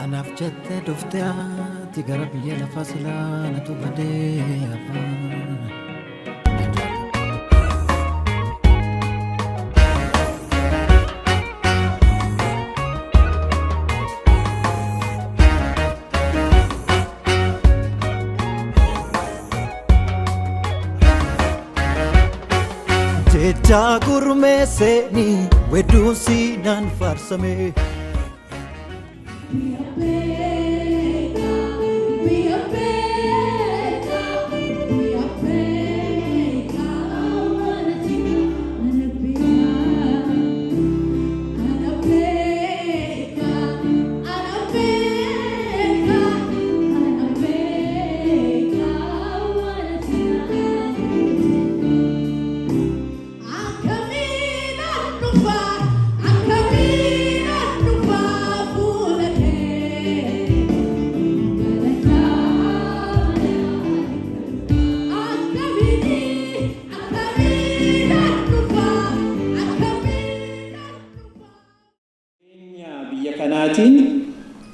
Anaaf jettee dhuftee ati gara biyya lafaa silaa natu badee afaan. Jecha gurmeessanii wedduu siinaan faarsamee.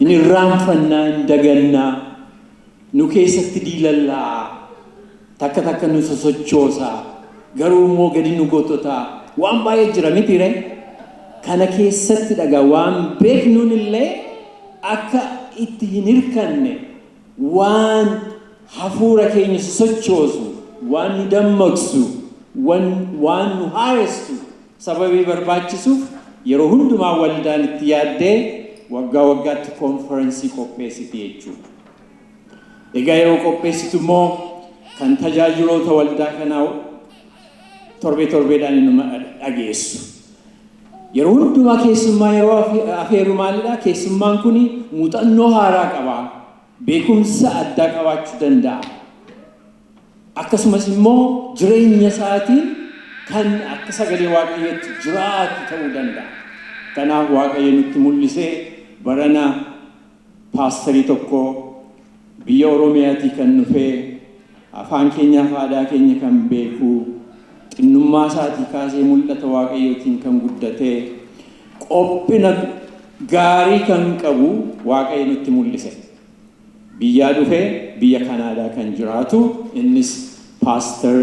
Ini raanfannaa dagannaa nu keessatti diilallaa takka nu sosochoosaa garuu immoo gadi nu goototaa waan baay'ee jira miti ree kana keessatti dhagaa waan beeknuun illee akka itti hin hirkanne waan hafuura keenya sosochoosu waan nu dammaqsu waan nu haaressu sababii barbaachisuuf yeroo hundumaa waldaan itti yaaddee waggaatti konferensii qopheessiti jechuudha. Egaa yeroo qopheessitu immoo kan tajaajiloota waldaa kanaa torbeedhaan inuma dhageessu. Yeroo hundumaa keessummaa yeroo afeeru maalidhaa? Keessummaan kun muuxannoo haaraa qaba. Beekumsa addaa qabaachuu danda'a. Akkasumas immoo jireenya isaatiin kan akka sagalee Waaqayyootti jiraatu ta'uu danda'a. Kanaaf Waaqayyo nutti mul'isee barana paastorii tokko biyya Oromiyaatii kan dhufee afaan keenyaa fi aadaa keenya kan beeku xinnummaa isaatii kaasee mul'ata Waaqayyootiin kan guddatee qophina gaarii kan qabu Waaqayyo nutti mul'ise. Biyyaa dhufee biyya Kanaadaa kan jiraatu innis Pastor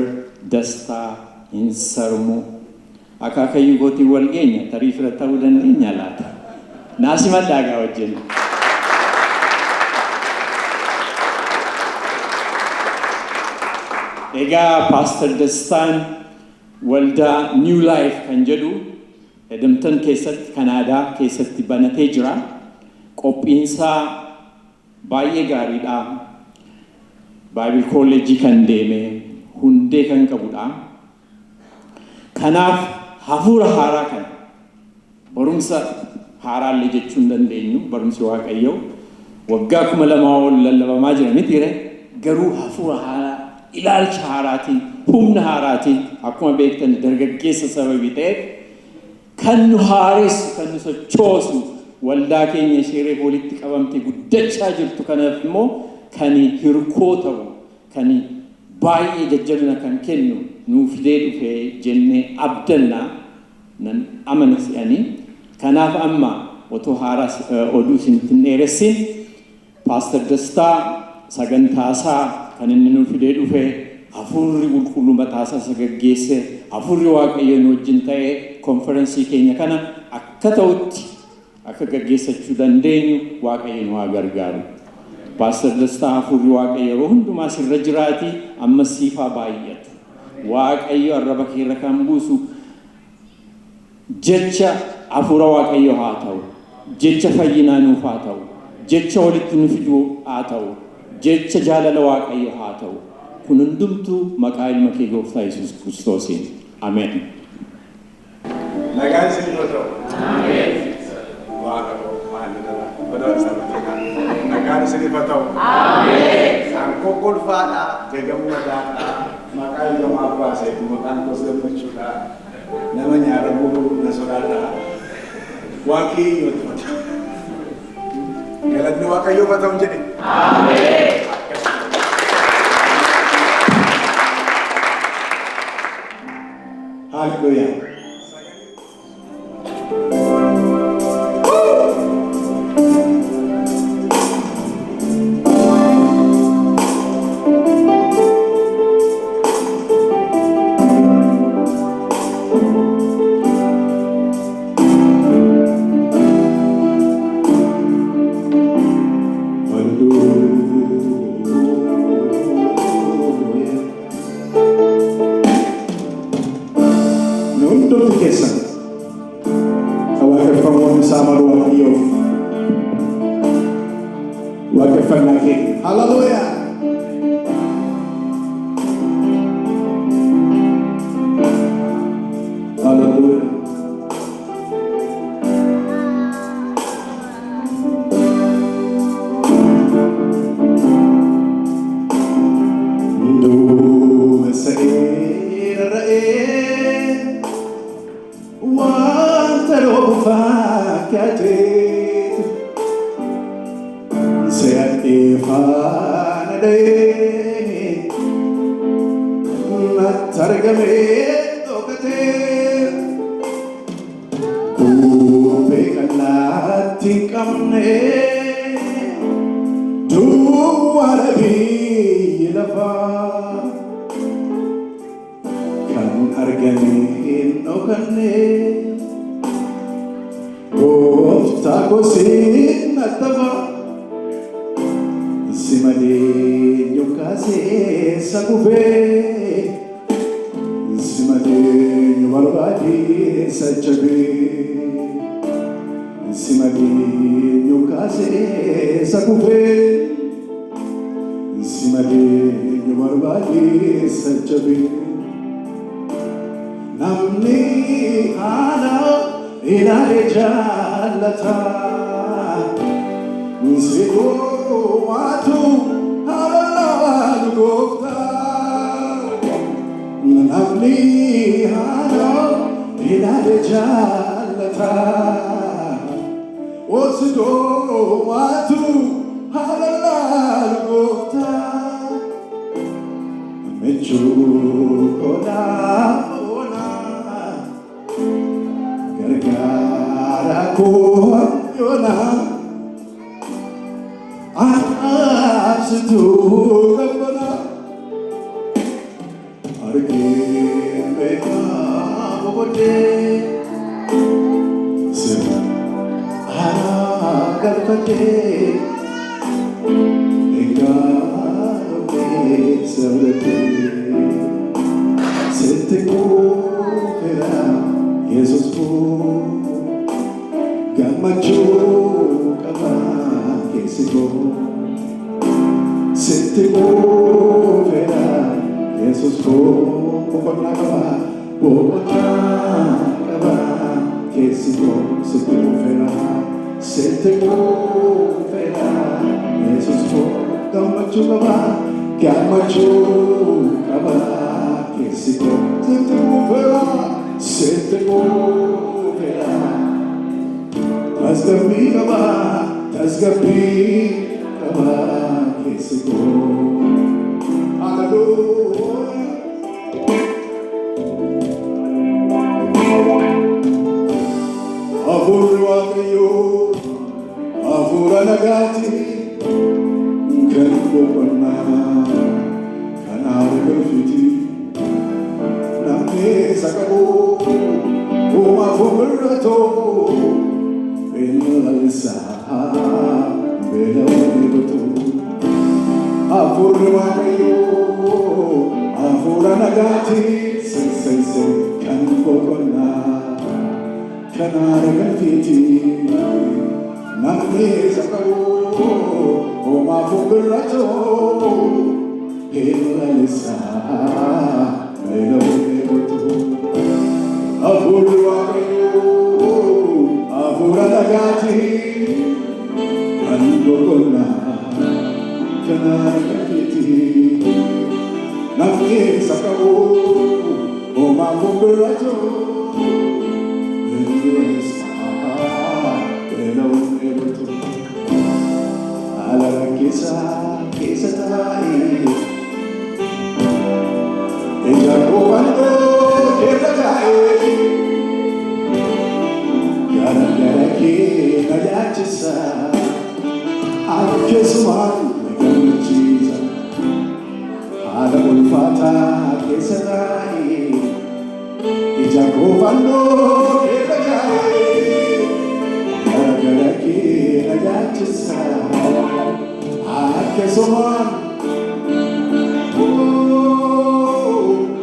Dastaa Hinsarmu akaakayyuu gootii wal geenya tarii fira ta'uu dandeenya laata. Naasima daagaa wajjin. Egaa Pastor Dastaan waldaa New Life kan jedhu Edmonton keessatti Kanaadaa keessatti banatee jira. Qophiinsaa baay'ee gaariidha. Bible College kan deeme hundee kan qabudha. Kanaaf hafuura haaraa kan barumsa haaraallee jechuun dandeenyu barumsi Waaqayyoo waggaa 2000 ol lallabamaa jira miti ree garuu hafuura haaraa ilaalcha haaraatiin humna haaraatiin akkuma beektan dargaggeessa sababii ta'eef kan nu haaressu kan nu sochoosu waldaa keenya ishee walitti qabamte guddachaa jirtu kanaaf immoo kan hirkoo ta'u kan baay'ee jajjabina kan kennu nuuf fidee dhufee jennee abdannaa nan amana si'anii kanaaf amma otoo haaraa oduu isin dheeressin Pastor Dastaa sagantaasaa kan inni nuuf fidee dhufee hafuurri qulqulluu mataasaa sagaggeesse hafuurri Waaqayyoon wajjin ta'ee konferensii keenya kana akka ta'utti akka gaggeessachuu dandeenyu Waaqayyoon waa gargaaru. Pastor Dastaa hafuurri Waaqayyo yeroo hundumaa sirra jiraatii amma siifaa baay'atu. Waaqayyo arraba keerra kan buusu jecha hafuura Waaqayyo haa ta'u, jecha fayyinaa nuuf haa ta'u, jecha walitti nu fiduu haa ta'u, jecha jaalala Waaqayyo haa ta'u. Kun hundumtuu maqaa ilma kee Gooftaa Yesuus Kiristoosiin. Ameen. Nagaan isin yoo ta'u. Ameen. Waaqayyo maal jedhama? Badaa sabatina. Nagaan isin yoo ta'u. Ameen. Sankoo golfaadha, gagamadaadha. Maqaa ilma abbaa seetu maqaan kos gammachuudha. Nama nyaara bulu na sodaadha. Waaqayyo yoo ta'u. Galatni Waaqayyo yoo ta'u jedhe. Ameen. Hallelujah. Samaruwayo. Wakafanake. Hallelujah. Hallelujah.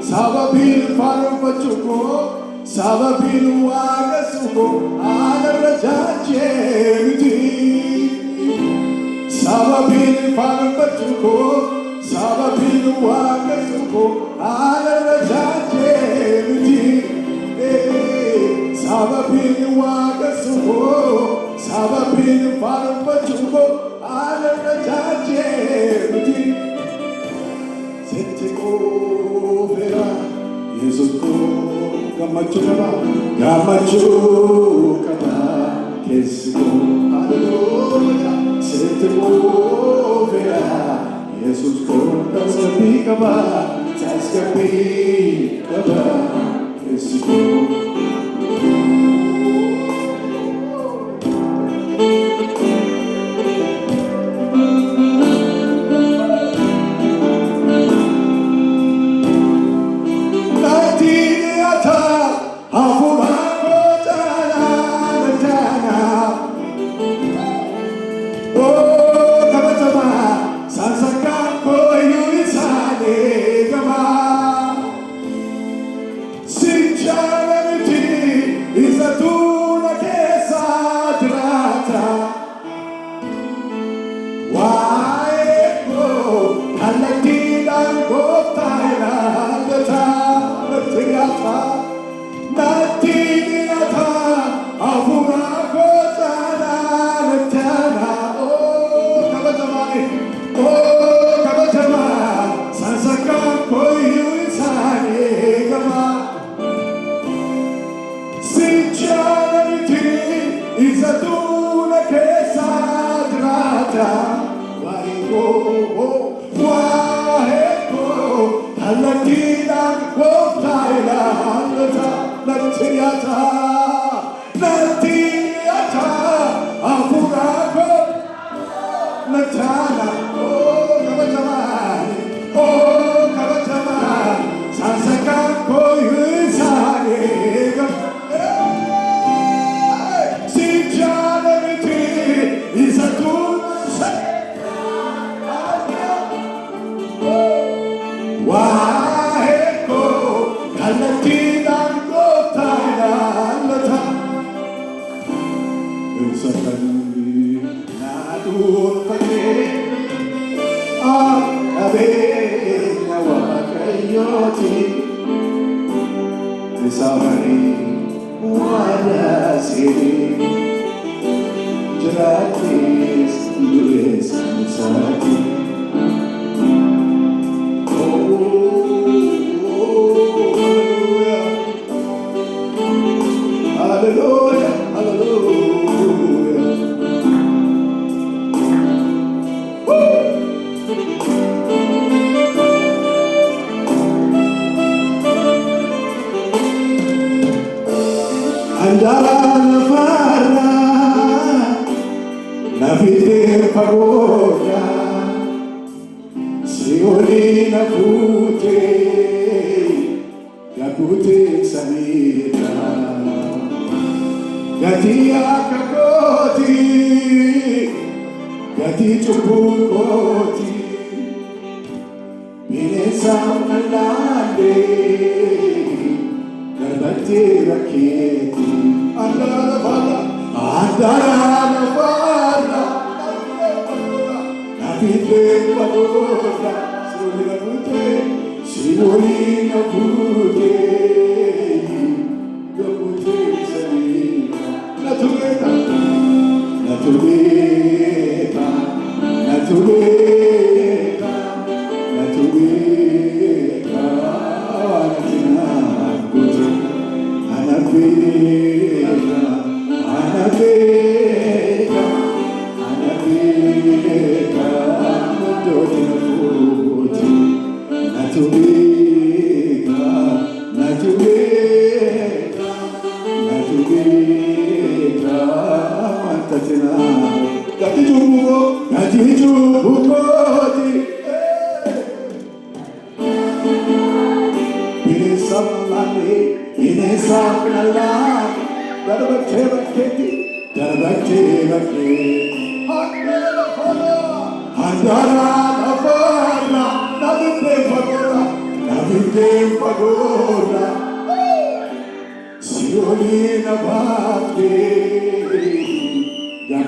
Sababil faru pachuko, sababil waga suko, agar jajemti sababin farabatuko sababin wagasuko alala jajemti sababin wagasuko sababin farabatuko alala jajemti setiko vera yesuko gamachu kaba kesiko hallelujah setiko vera yesus ko taskapi kaba kesiko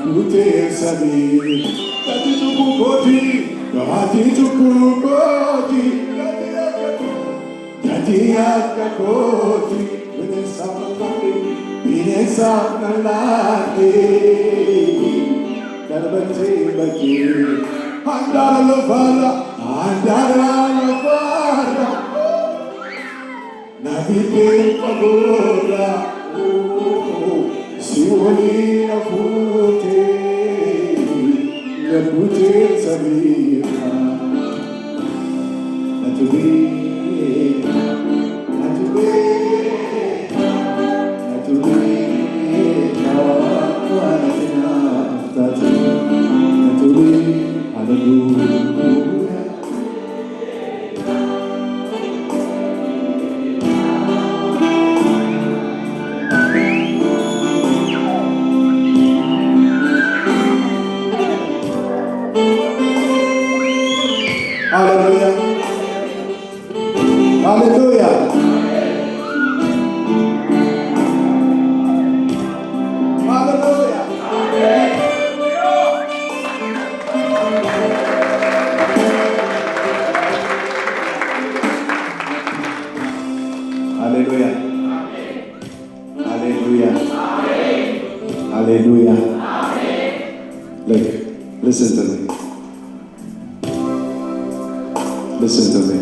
Ute sabi, Tati tukukoti, Tati tukukoti, Tati akakoti, Bine samalati, Darbati baki, Andara lafara, Navite pagora, Siwani afute, Lepute sabira, Natubi, Hallelujah. Hallelujah. Hallelujah. Hallelujah. Hallelujah. Hallelujah. Look, listen to me. Listen to me.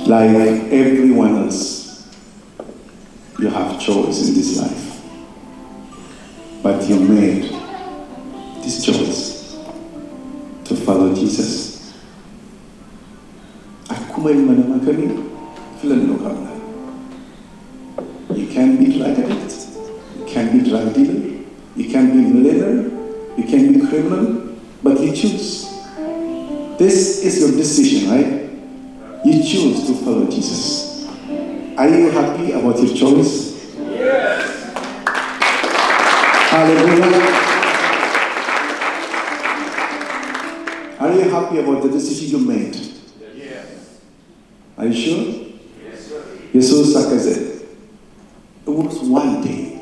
Like everyone else, you have choice in this life. But you made this choice to follow Jesus. You can be drug addict, you can be drug dealer, you can be millionaire, you can be criminal, but you choose. This is your decision, right? You choose to follow Jesus. Are you happy about your choice? Yes. Hallelujah. Are you happy about the decision you made? Yes. Are you sure? Yes, sir. Jesus said, it was one day.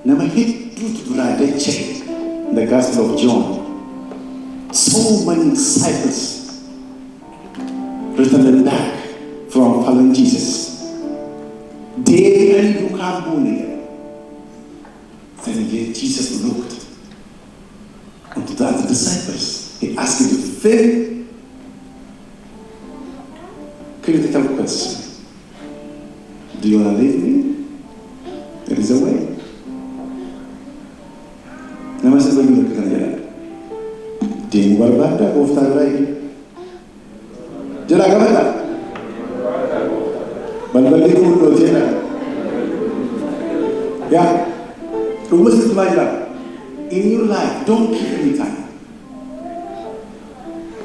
Never hit the Gospel of John. So many disciples returned back from following Jesus. They and look up again. Then again, Jesus looked unto the other disciples. He asked them to very critical question. Do you want to leave me? There is a way. Namaste Bhagavad Ding Barbada of Tarai. Jelagavada. Balbaliku Rojena. Yeah. In your life, don't kill any time.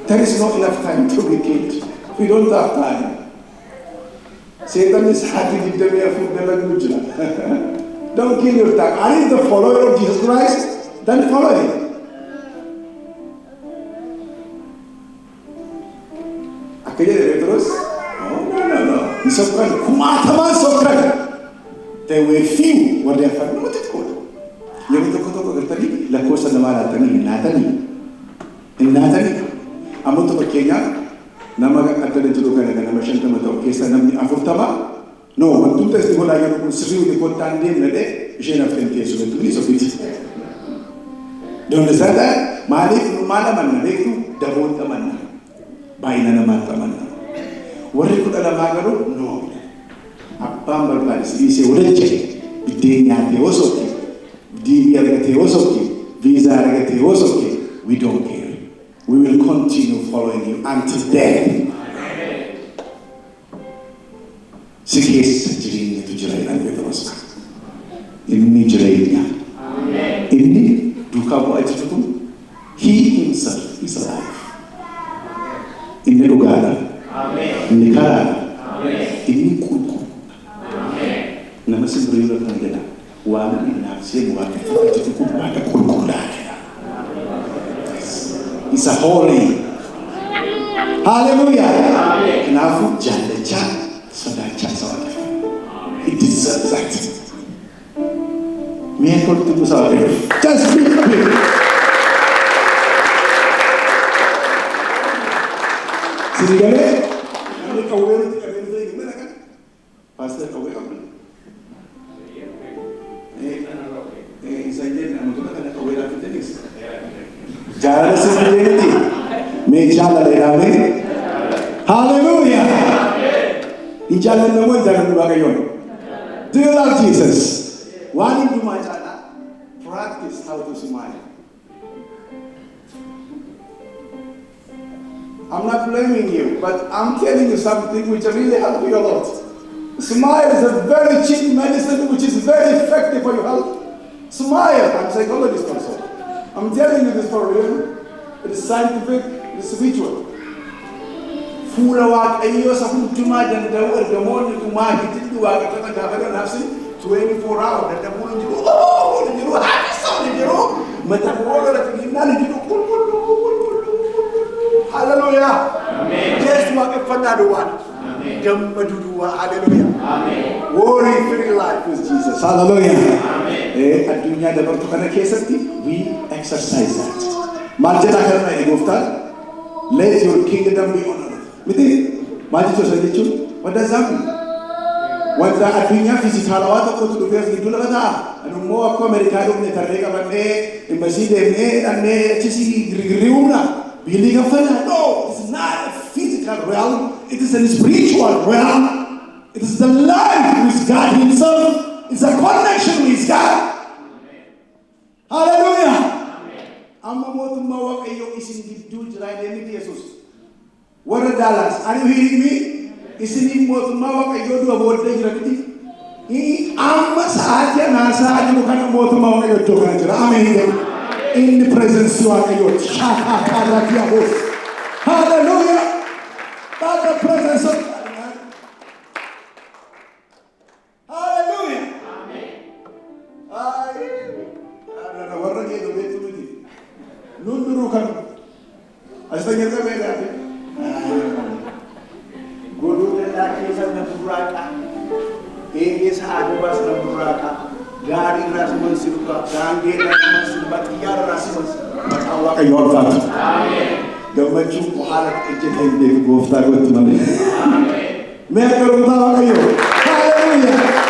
There is not enough time to be killed. We don't have time. Satan is happy with the way of the language. Don't kill your time. Are you the follower of Jesus Christ? Then follow him. Aquele de Petros? No. Sokran. Kumataman Sokran. There were few what they have found. What it called? You have to go to la cosa de Maratani, Natani. Amoto Kenya. Namaga atale to look at the Namashanta Mato, Kesa Nami Afutama? No, but two testimony I can see the Potandi Nede, Jane of Temptation, to this of it. Do you understand that? Malik Malaman, Reku, Dabotaman, Bainanaman. What you put at a magaro? No. A bumper place is a wretched, Dina Teosoki, Divia Teosoki, Visa Teosoki. We don't care. We will continue following you until death. Sikhes Jirin to Jirai and Petros. In Nigeria. In Dukabo Atitu, he himself is alive. In the Lugada, in the Karada, in Kuku. Namaste Brilla Kandela, one in Nafsi, one to Kuku. It's a holy. Hallelujah. Nafu Jandecha, so that chance. It deserves that. called to do something. Just speak a bit. Sirigale, kami kawin itu kami itu gimana kan? Pastor kawin apa? Saya jadi nama tu kan kawin apa tu ni? Jalan sendiri, meja lelaki. Hallelujah. Di jalan nama jalan dua kayon. Do you love Jesus? One in my chana, practice how to smile. I'm not blaming you, but I'm telling you something which really help you a lot. Smile is a very cheap medicine which is very effective for your health. Smile. I'm a psychologist also. I'm telling you this for real. It is scientific, it is spiritual. Fuula waaqayyo sa hundumaa danda'u ergamoonni kumaa giddu waaqeffata gaafa nafsi 24 hours dadhabuun jiru haadhisoon jiru mata boolora xixinnaan jiru hallelujah jees waaqeffannaa duwwaan gammadu duwwaa hallelujah worry free life with Jesus hallelujah addunyaa dabartu kana keessatti we exercise that maal jedhaa kana gooftaan let your kingdom be on earth. Miti, maju saja cun. Pada zaman, wajah adunya fisikal awat aku tu dua belas dolar dah. Anu mau aku Amerika tu ni terleka bende, embassy dene, ane cisi giri-giriuna. Bili kafana. No, it's not a physical realm. It is a spiritual realm. It is the life with God Himself. It's a connection with God. Hallelujah. Amma mau tu mau kayo isin gitu jerai demi Yesus. Warra Dallas, are you hearing me? Isini motumma waaqayyo du'a booddee jira miti. Amma sa'aatii ana sa'aatii mukana mootummaa waaqayyo iddoo kana jira. Ameen. In the presence of waaqayyo. Shakakarakiyaabos. Hallelujah. That's the presence of God. Hallelujah. Amen. Warra keedu beetu miti. Nunduru kan. Asitanya kami ada. Guru dan kisah dan buraka, ini sahaja bahasa buraka. Gari ras mensiruka, gangge ras mensiruka, tiar ras mensiruka. Allah kayor fat. Amin. Gamaju muhalat ejen hende goftar buat mana? Amin. Mereka berdoa kayo. Hallelujah.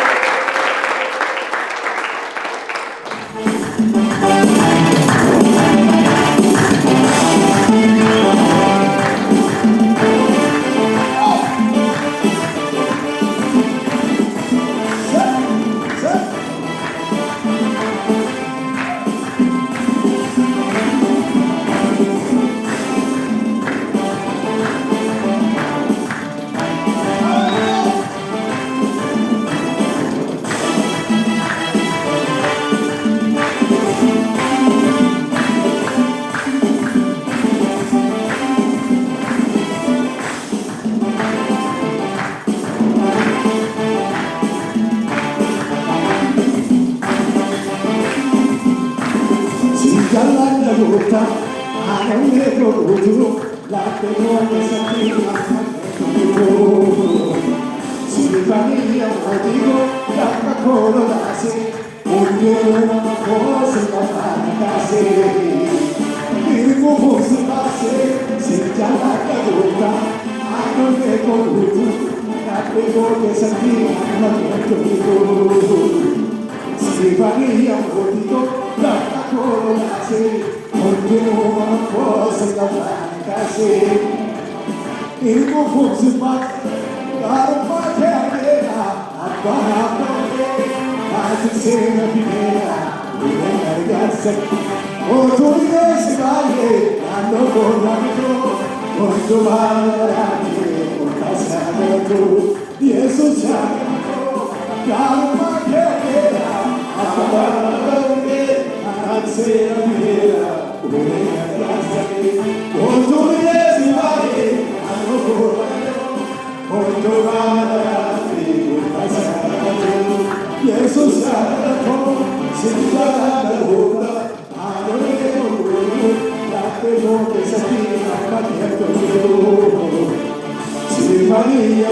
Maria,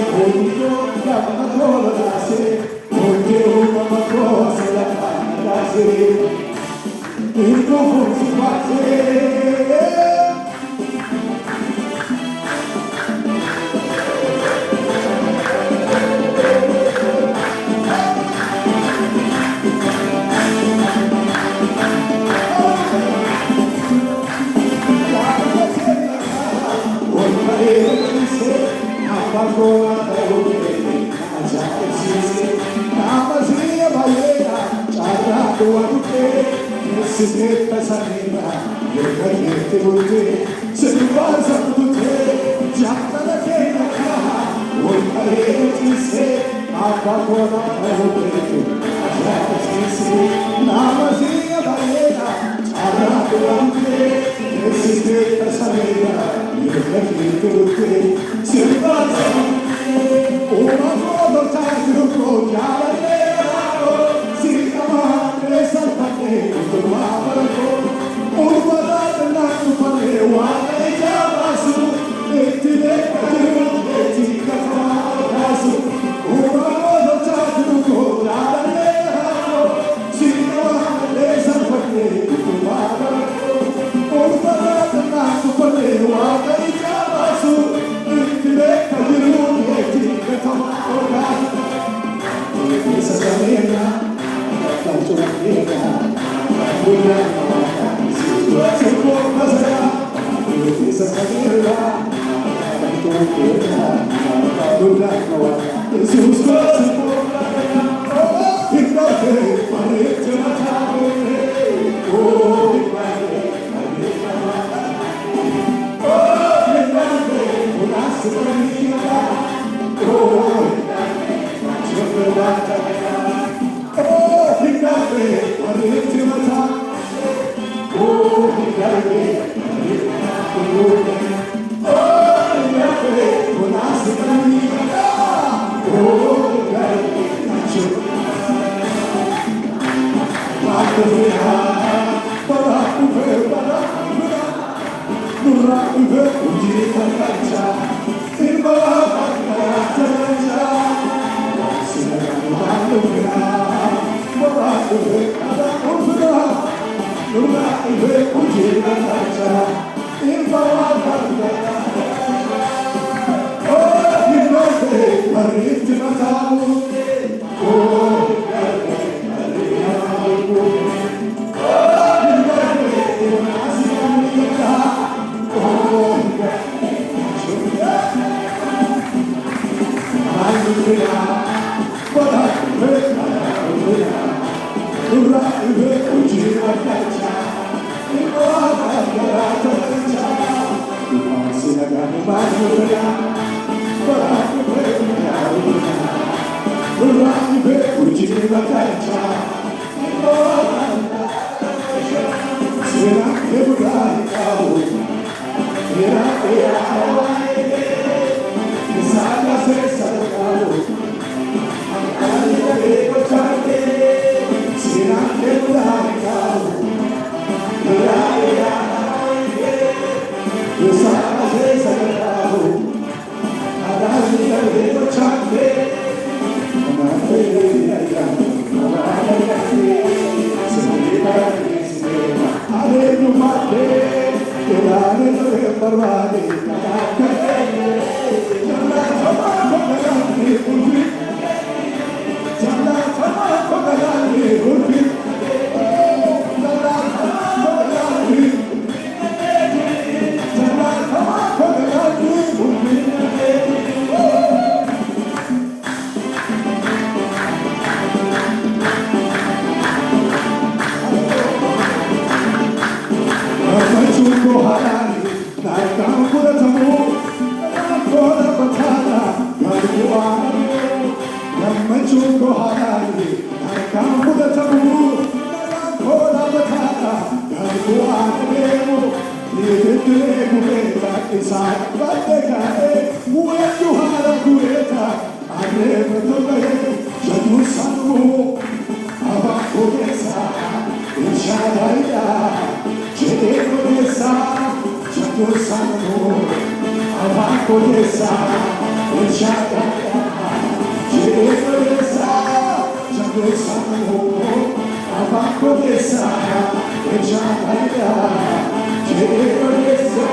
Afakodesa, Ejaya, Jerekodesa.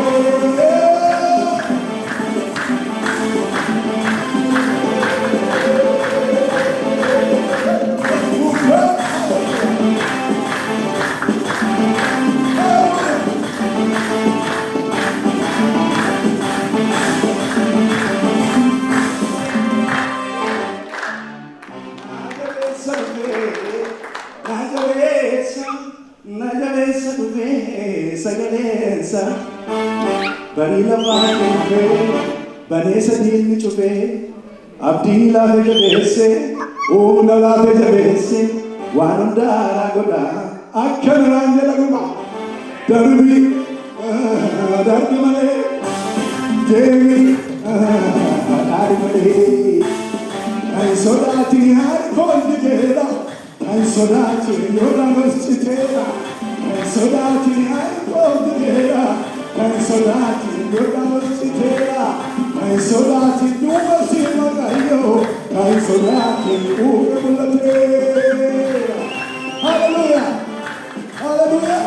Bari lafaa kennee baneessa diinni cufee abdii laafee jabeessee humna laafee jabeessee waan hunda haaraa godhaa akka nuraan jala guma darbi malee deemi dhaari malee kan sodaatiin haari koonni jeera kan sodaatiin yoodhaan hojjeteera kan sodaatiin haari koonni jeera. Kan sodaatiin yoodhaan hojjeteera kan sodaatiin duuba siin maqayyoo kan sodaatiin uume mul'ateera. Hallelujah! Hallelujah!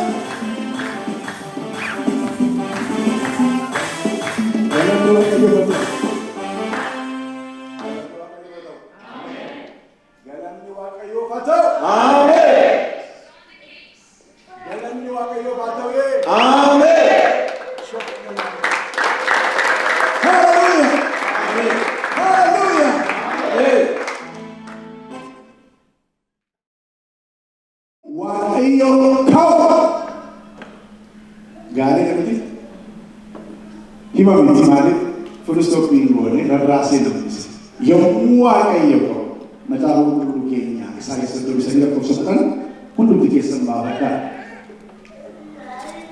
Galanni Waaqayyoo haa ta'u. Galanni Waaqayyoo haa ta'u. Ameen. Galanni Waaqayyoo haa ta'u. Ameen. Waaqayyo kawa gaarii namti hima miti maaliif firistoophiin goone rarraasee namtise yommuu Waaqayyo kawa macaafa qulqulluu keenya Isaayyaas 39:10 hundumti keessan baafadhaa.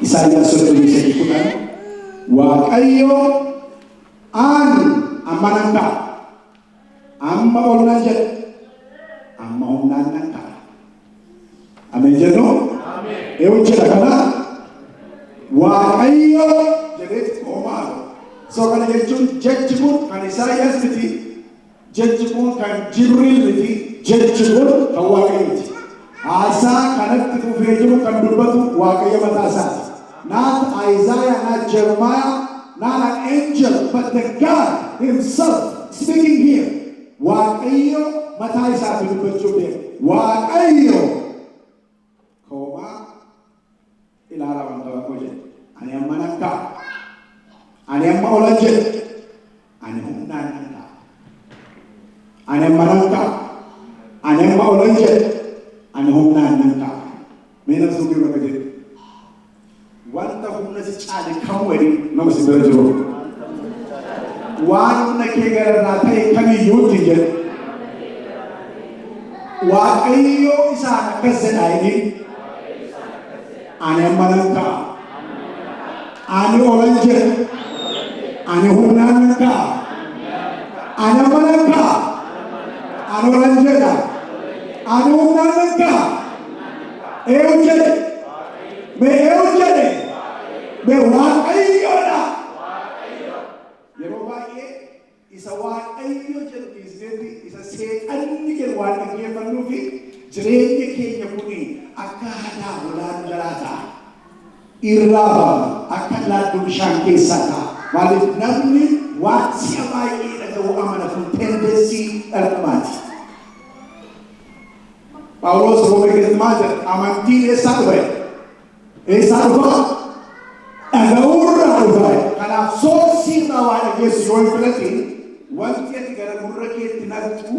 Isaayyaas 39:10 Waaqayyo ani amma nan ka'a amma ol nan jedha amma humnaan nan ka'a. Amen jennu. Eewwan jedha kana Waaqayyo jedhee hoomaa. So kana jechuun jechi kun kan Isaayyaas miti, jechi kun kan Jibriil miti, jechi kun kan Waaqayyo miti. Haasaa kanatti fufee jiru kan dubbatu Waaqayyo mataa isaati. Not Isaiah, not Jeremiah, not an angel, but the God himself speaking here. Waaqayyo mataa isaati dubbachuu deema. Waaqayyo Koma ilaala wanta wakko jedhe ani amma nan ka'a ani amma olan jedhe ani humnaan nan ka'a ani amma nan ka'a ani amma olan jedhe ani humnaan nan ka'a meena suuqii bakka jedhe wanta humna si caale kan wali nama si bira jiru waan humna kee gararraa ta'e kamiyyuutti jedhe Waaqayyo isaan akkas jedha inni Ani amananka, ani oranje, ani hunanka, ani amananka, ani oranje ka, ani hunanka, eujele, me Waaqayyo na. Yeroo baay'ee isa Waaqayyo jedhu dhiisneeti isa seexanni jedhu waan dhaggeeffannuu fi jireenya keenya kuni akka aadaa godaan jiraata irraa ba'a akka ladduu bishaan keessaa ta'a maaliif namni waan si'a baay'ee dhaga'uu amana kun tendeensii dhala namaati. Phaawulos Roomee keessatti maal jedha amantiin eessaa dhufe eessaa dhufa dhaga'uurraa dhufa kanaaf soorsii irraa waa dhageessu yoo hin filatiin wanti ati gara gurra keetti naqxu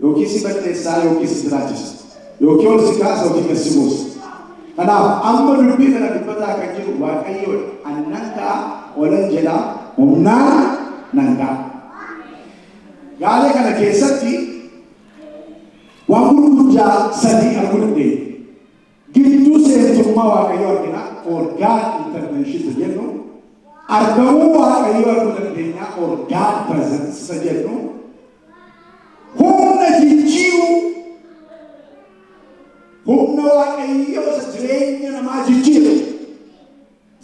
yookiin si balleessaa yookiin si jiraachisa yookiin ol si kaasa yookiin gad si buusa. Kanaaf amma dubbii kana dubbataa kan jiru Waaqayyoodha. Ani nan ka'a olan jedha humnaan nan ka'a. Gaalee kana keessatti waan gurguddaa sadii arguu dandeenya. Gidduu seentummaa Waaqayyoo argina or God intervention jennu argamuu Waaqayyoo arguu dandeenya or God presence jennu humna jijjiiruu humna Waaqayyoo isa jireenya namaa jijjiiru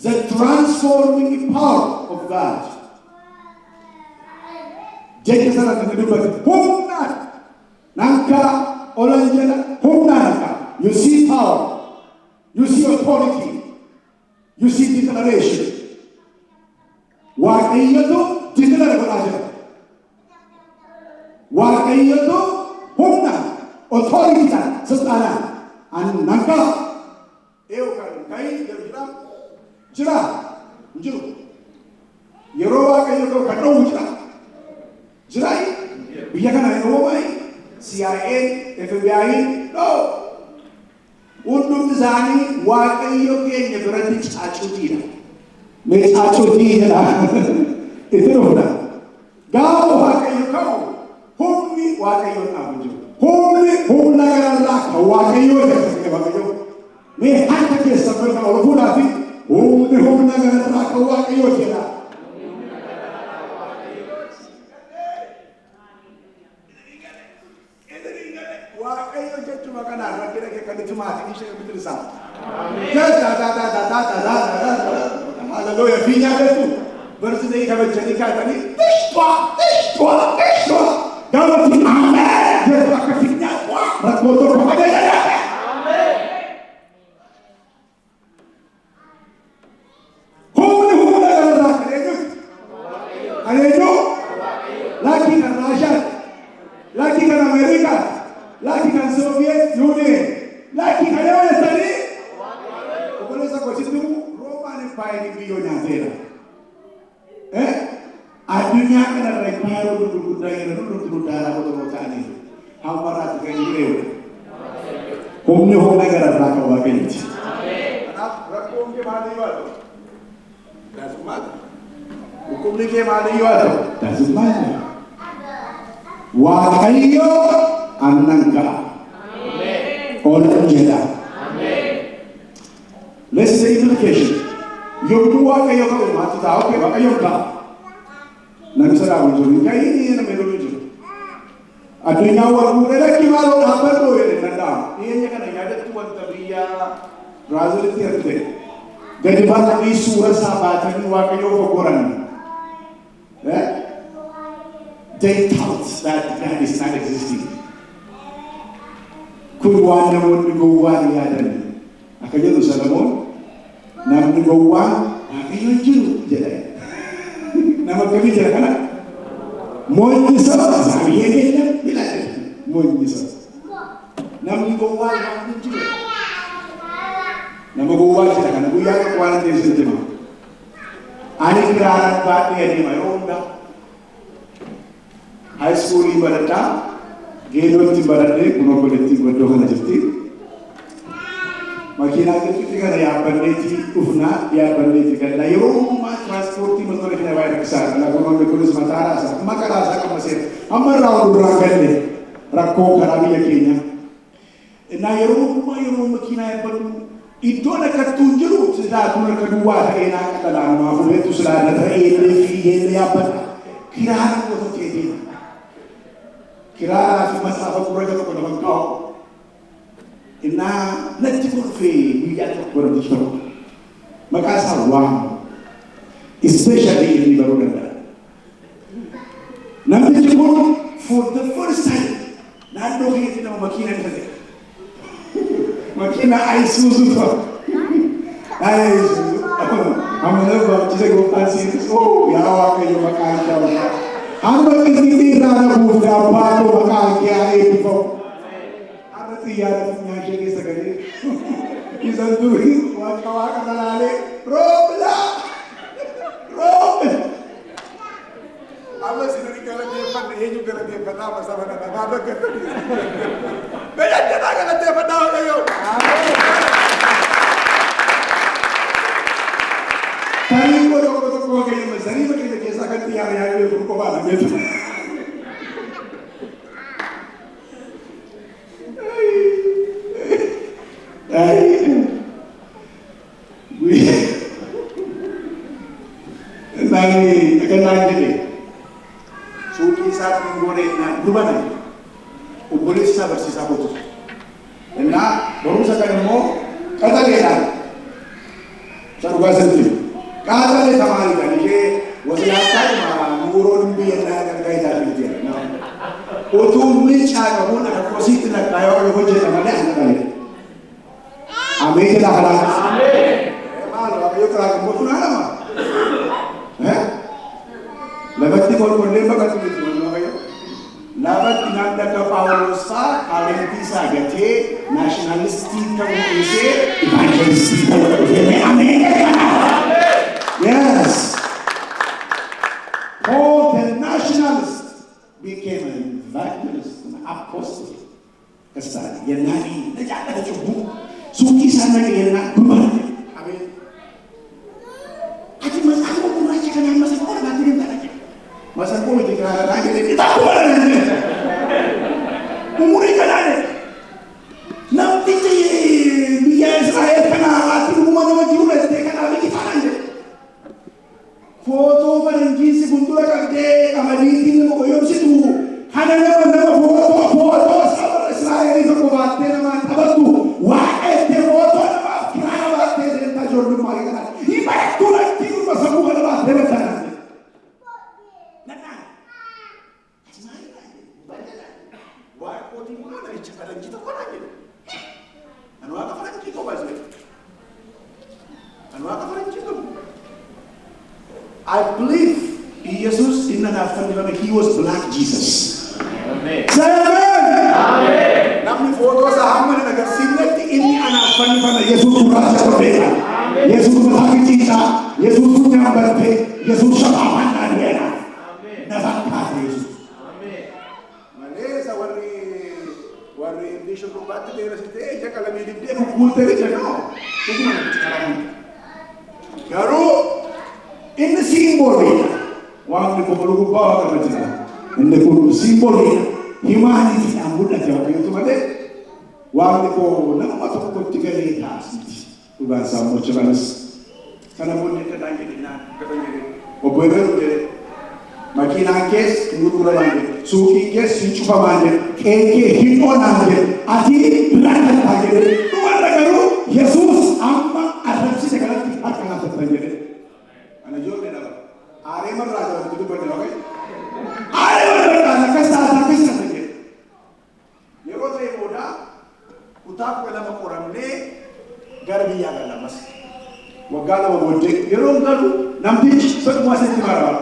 the transforming power of God. Jecha sana kan dubbatu humna nanka olan jedha humna nanka. You see declaration. Waaqayyotu declare godhaa jira. Waaqayyotu humna authorityidhaan silxaanaan annanka eeyokan kai jira jiru yeroo waaqayyo kan dhowwu jira biyya kana yeroo baay'ee CIA FBI no hundumti isaanii waaqayyo keenya biratti caacuutiidha. Mee caacuutiidha itti dhufna gaafa waaqayyo ka'u humni waaqayyoon dhaabu jiru. Humna gararraa kan waaqayyoo keessatti waaqayyo mee harka keessa mirga ol fuudhaati humna gararraa kan waaqayyoo jedha. Waaqayyo jechuun kanaan rakkina kee kan itti maatii ishee bitirsaa. Hallelujah fiinyaa beektu barsiisee kabajanii kaatanii tishtuwa gaafatti ameen jedhu akka fiinyaa rakkoo tokko malee. Humna gararraa kan eenyu lakkii kan Raashaa lakkii kan Ameerikaa lakkii kan Soviet Union lakkii kan Eweesanii obboleessa gochittu Roomaan Empaayirii biyyoo nyaateera. Addunyaa kanarra impaayiroo gurguddaa jedhan hundumti guddaadhaa qotomoo ta'anii hammarraatti kan hin jireenya. Humna gararraa kan waaqayyooti. Kanaaf rakkoon kee maalii yoo ta'u? Daasummaadha. Hukumni kee maalii yoo ta'u? Daasummaadha. Waaqayyo annan ka'a. Oolan jedha. Let's say implication. Yommuu waaqayyo ka'u maatu ta'a okkee waaqayyoon ka'a. Namni sadaamu jiru ka'ii nama hedduun jiru. Addunyaa wal fuudhee lakkii maaloo dhaabbadhoo jedhe danda'ama. Dhiyeenya kana yaadatti wanta biyya Biraazilitti ergite. Gadi baatanii suura isaa baatanii waaqayyoo goggoran. They thought that God is not existing. Kun waan namoonni gowwaan yaadan. Akka jedhu Salomoon namni gowwaan waaqayyoon jiru jedhe. Nama akkamii jira kana? Moonni saba sabiyyee keenya bilaadhe. Moonni saba. Namni gowwaan waan jiru. Nama gowwaa jira kana guyyaa tokko waan teessise jira. Ani kiraaraan baadhee adeema yeroo hundaa. High school baradhaa geedootti baradhee kun obboleettiin guddoo kana jirti. Makiinaa keessatti kana yaabbanneetti dhufnaa yaabbanneetti galla yeroo hundumaa tiraanspoortii motora kana baay'ee rakkisaa kana kunuunni kunis mataaraa amma karaasaa qaba seera amma irraa ol duraan galle rakkoo karaa biyya keenya. Innaa yeroo hundumaa yeroo makiinaa yaabbannu iddoon akkattuu jiru silaa kun akka duwwaa ta'ee naa qaxalaa namaa fuudheetu silaa irra ta'ee fi yeelle yaabbata kiraara gosa teetiin. Kiraara fi masaafa gurra tokko nama kaa'u. Innaa natti kurfee guyyaa tokko baratu ta'u. Maqaa isaa waamu. Especially inni baruu danda'a. Namtichi kun for the first time naannoo keetti nama makiina isa ta'e. Makiina Isuzu ta'u. Isuzu. Amanaa baachise gooftaan siinis yaa waaqayyo maqaa isaa waaqaa. Amma qilxii irraa nabuuf gaabbaatoo maqaa kee haa eebbifamu. Har'a xiyyaara funyaa ishee keessa galee isan durii waaqa salaalee roobla. Amma sinani galateeffanne eenyu galateeffannaa amma saba kana maa bakkattanii. Beeyyadaa galateeffannaa waaqayyoo. Tarii tokko waaqayyo masarii bakkeenya keessaa kan xiyyaara yaa'ee kun qofaa dhabeetu. Nani kenaan jedhe suuqii isaatiin goonee dubana obboleessa barsiisaa gootu. Innaa barumsa kan immoo qaxaleedhaan isa dhugaa sirrii. Qaxalee tamaarii kan ishee wasilaataa nuuroon biyya gargaa isaa jirti. Otuu miichaa qabuun akka kosiitti naqaa yoo hojjeta malee akka qalee. Ameen jedha kanaa. Maal waaqayyo karaa kan mootummaa ولا ما قلت لك ما غير لا بد ان عندك باولوسا الانتيسا جتي ناشوناليستي كوميسي ايفانجيلستي امين yes Paul the nationalist became an evangelist an apostle kasari yenani najala chubu suki sana yenna kumar amin ati masako kumarachi kana masako na batiri ndaraje masako dikara rage de takumara umuri kanane namtite biya Israel kana ati umana majura de kana bikitanje foto faranjisi bundura karte amaliti mo yomsitu hanana bandama foto sabar Israel ko batte na tabatu wa ete foto na kirana batte de ta jordu magana iba tura kiru masabu kana batte betana nana asmai badala wa koti mo na ichafaranji to konaje anwa ka faranji to bazwe anwa ka faranji to I believe Jesus in the he was black Jesus. Amen. Say amen. Amen. Namni photo sa hamne nagar sinnet inni ana fanni fanna Jesus raja kodega. Jesus mathaki chisa, Jesus punya barte, Jesus shabahan nana. Amen. Nafaka Jesus. Amen. Malesa warri bishop ko batte de rasite ja kala me de ko kulte ja no. Kuma na chikara. Garu in the symbol wang ko bolu ba ka bajina in the ko symbol humanity ambuda jawa ko made wang ko na ma to ko tigale ta uba sa mo chalas kana mo ne ka dange dina ka dange o boybe de makina kes ngudura bande suki kes hinchupa bande keke hitona bande ati blanda bande to wala garu Jesus amma arabsi de kala akana ta bande ana jode na are mar raja itu bande logai are mar raja kasa take yero te moda utak pela makoramne garbiya gala mas wagala wabonde yero ngalu namdi sok mo senti marwa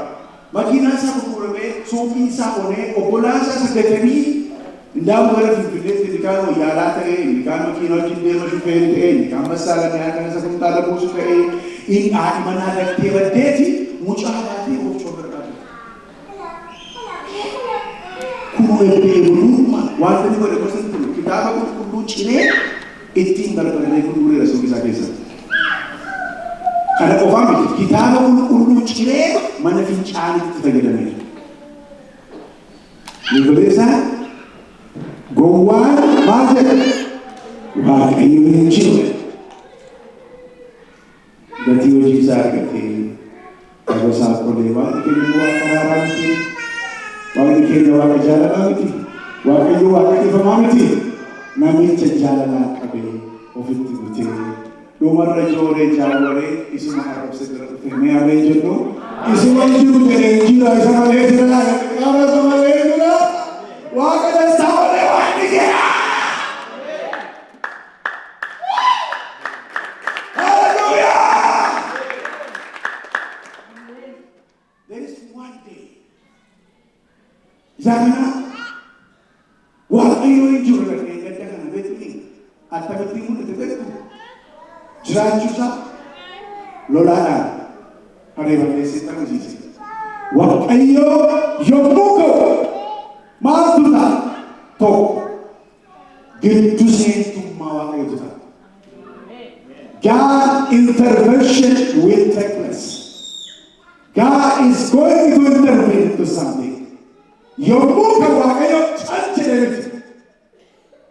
makina sa kukurame suki sa one obolansa sa deteni ndam wala fitulete dikano yala te dikano kino jinde no shuferi te dikama sala ne akana sa kumtala busu te in aani manada te wadeti muchahati of choberta kuwe te buluma wante ni ko de kosentu kitaba ko kundu chine etin barabara ne kundu re rasul kisa kisa kana ko family kitaba ko kundu chine mana finchani tafagedame ni beleza gowan maje wa ayyuhin chile Gati uji sargati, kalau sahaja dewa, kita buat kararanti, waktu kita buat jalan waktu kita famamiti, nami jalan kabe, ofiti buti, nomor rejore jaware, isu maharap segera kami ada jodoh, isu wajib tere jira, sama lejera, kalau sama lejera, waktu dan sama lewat dia. Jangan wah ayo injur lagi enggak jangan betul atau betul itu betul jangan susah lolana hari hari setang sih wah ayo yomuko matuta to gitu sih tumawa itu God intervention will take place. God is going to intervene to something. Yomuka wakayo chanceleti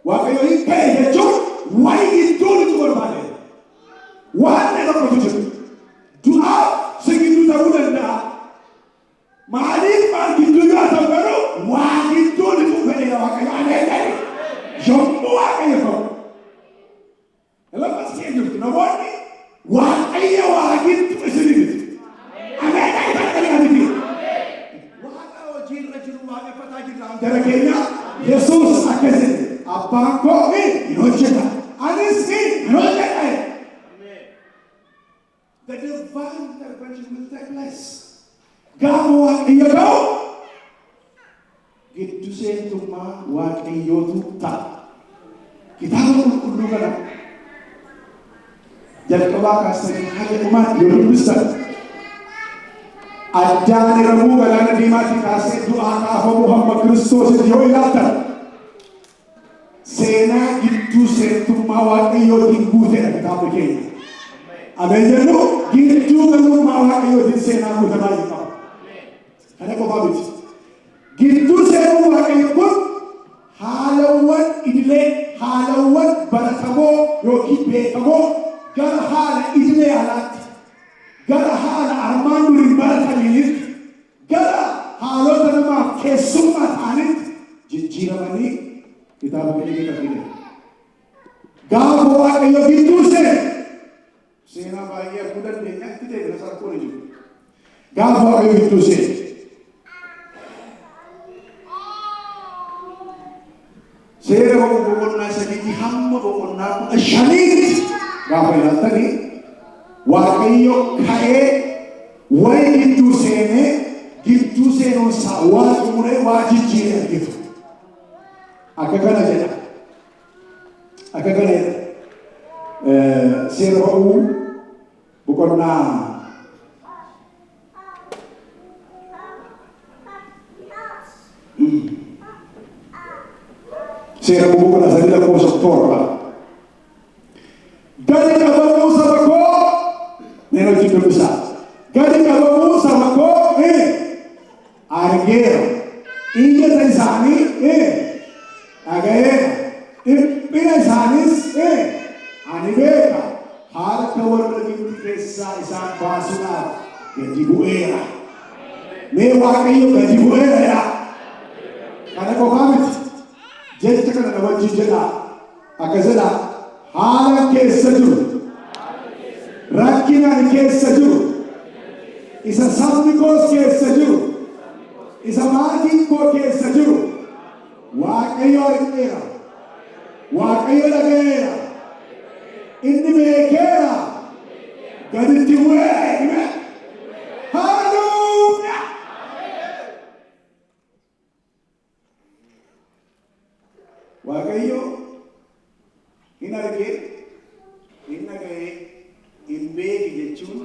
wakayo ipeye jo wai idoli tukolbale wane no protection dua segitu taulenda mahali pangi dunia tambaro wai idoli tukole wakayo anende yomu wakayo ela pasti ndio tunaboni wakayo wakayo tumesidiki amena itakali hadithi Jesus akasema apako inojeka anisi inojeka the divine intervention will take place gamo yako seentummaa waaqayyootu ta'a. Kitaaba qulqulluu kana jalqabaa kaasanii haga dhumaatti yoo dubbistan addaan ramuu galaana diimaatti kaasee du'aa kaafamuu hamma Kiristoositti yoo ilaaltan seenaa gidduu seentummaa waaqayyootiin guuteedha kitaabni keenya. Ameen jennu gidduu galummaa waaqayyootiin seenaa guutamaa hin qabu. Kana qofaa miti. Gidduu seenuu waaqayyo kun haalawwan idilee haalawwan baratamoo yookiin beekamoo gara haala idilee alaatti gara haala armaan duriin barataniinitti gara haalota namaaf keessummaa ta'anitti jijjiiramanii kitaaba keenya fide. Gaafa waaqayyo gidduu seenaa baay'ee arguu dandeenya itti ta'e na sarkoon jiru. Gaafa waaqayyo gidduu seera boqonnaa sadiitti hamma boqonnaa 15tti gaafa ilaaltanii waaqayyo ka'ee wayi gidduu seenee gidduu seenuunsaa waa xumuree waa jijjiiree argitu. Akka kana jedha. Akka kana jedha. Seera boqonnaa seera boqonnaa sadii lakkoofsa torba. Gadi qabamuu saba koo neen hojii dubbisaa. Gadi qabamuu saba koo argeera. Iyyata isaanii dhaga'eera. Dhiphina isaaniis ani beeka. Haala akka warra Gibxi keessaa isaan baasuudhaaf gadi bu'eera. Mee waaqayyo gadi bu'eera yaa. Kana qofaa miti. Jecha kana na wajjin jedha. Akkasuma haala keessa jiru. Rakkinaan keessa jiru. Isa sabni koos keessa jiru. Isa maatiin koo keessa jiru. Waaqayyo argeera. Waaqayyo dhaga'eera. Inni beekeera. Gaditti bu'eera. Hallelujah. Waaqayyo hin argee, hin dhaga'ee, hin beeke jechuun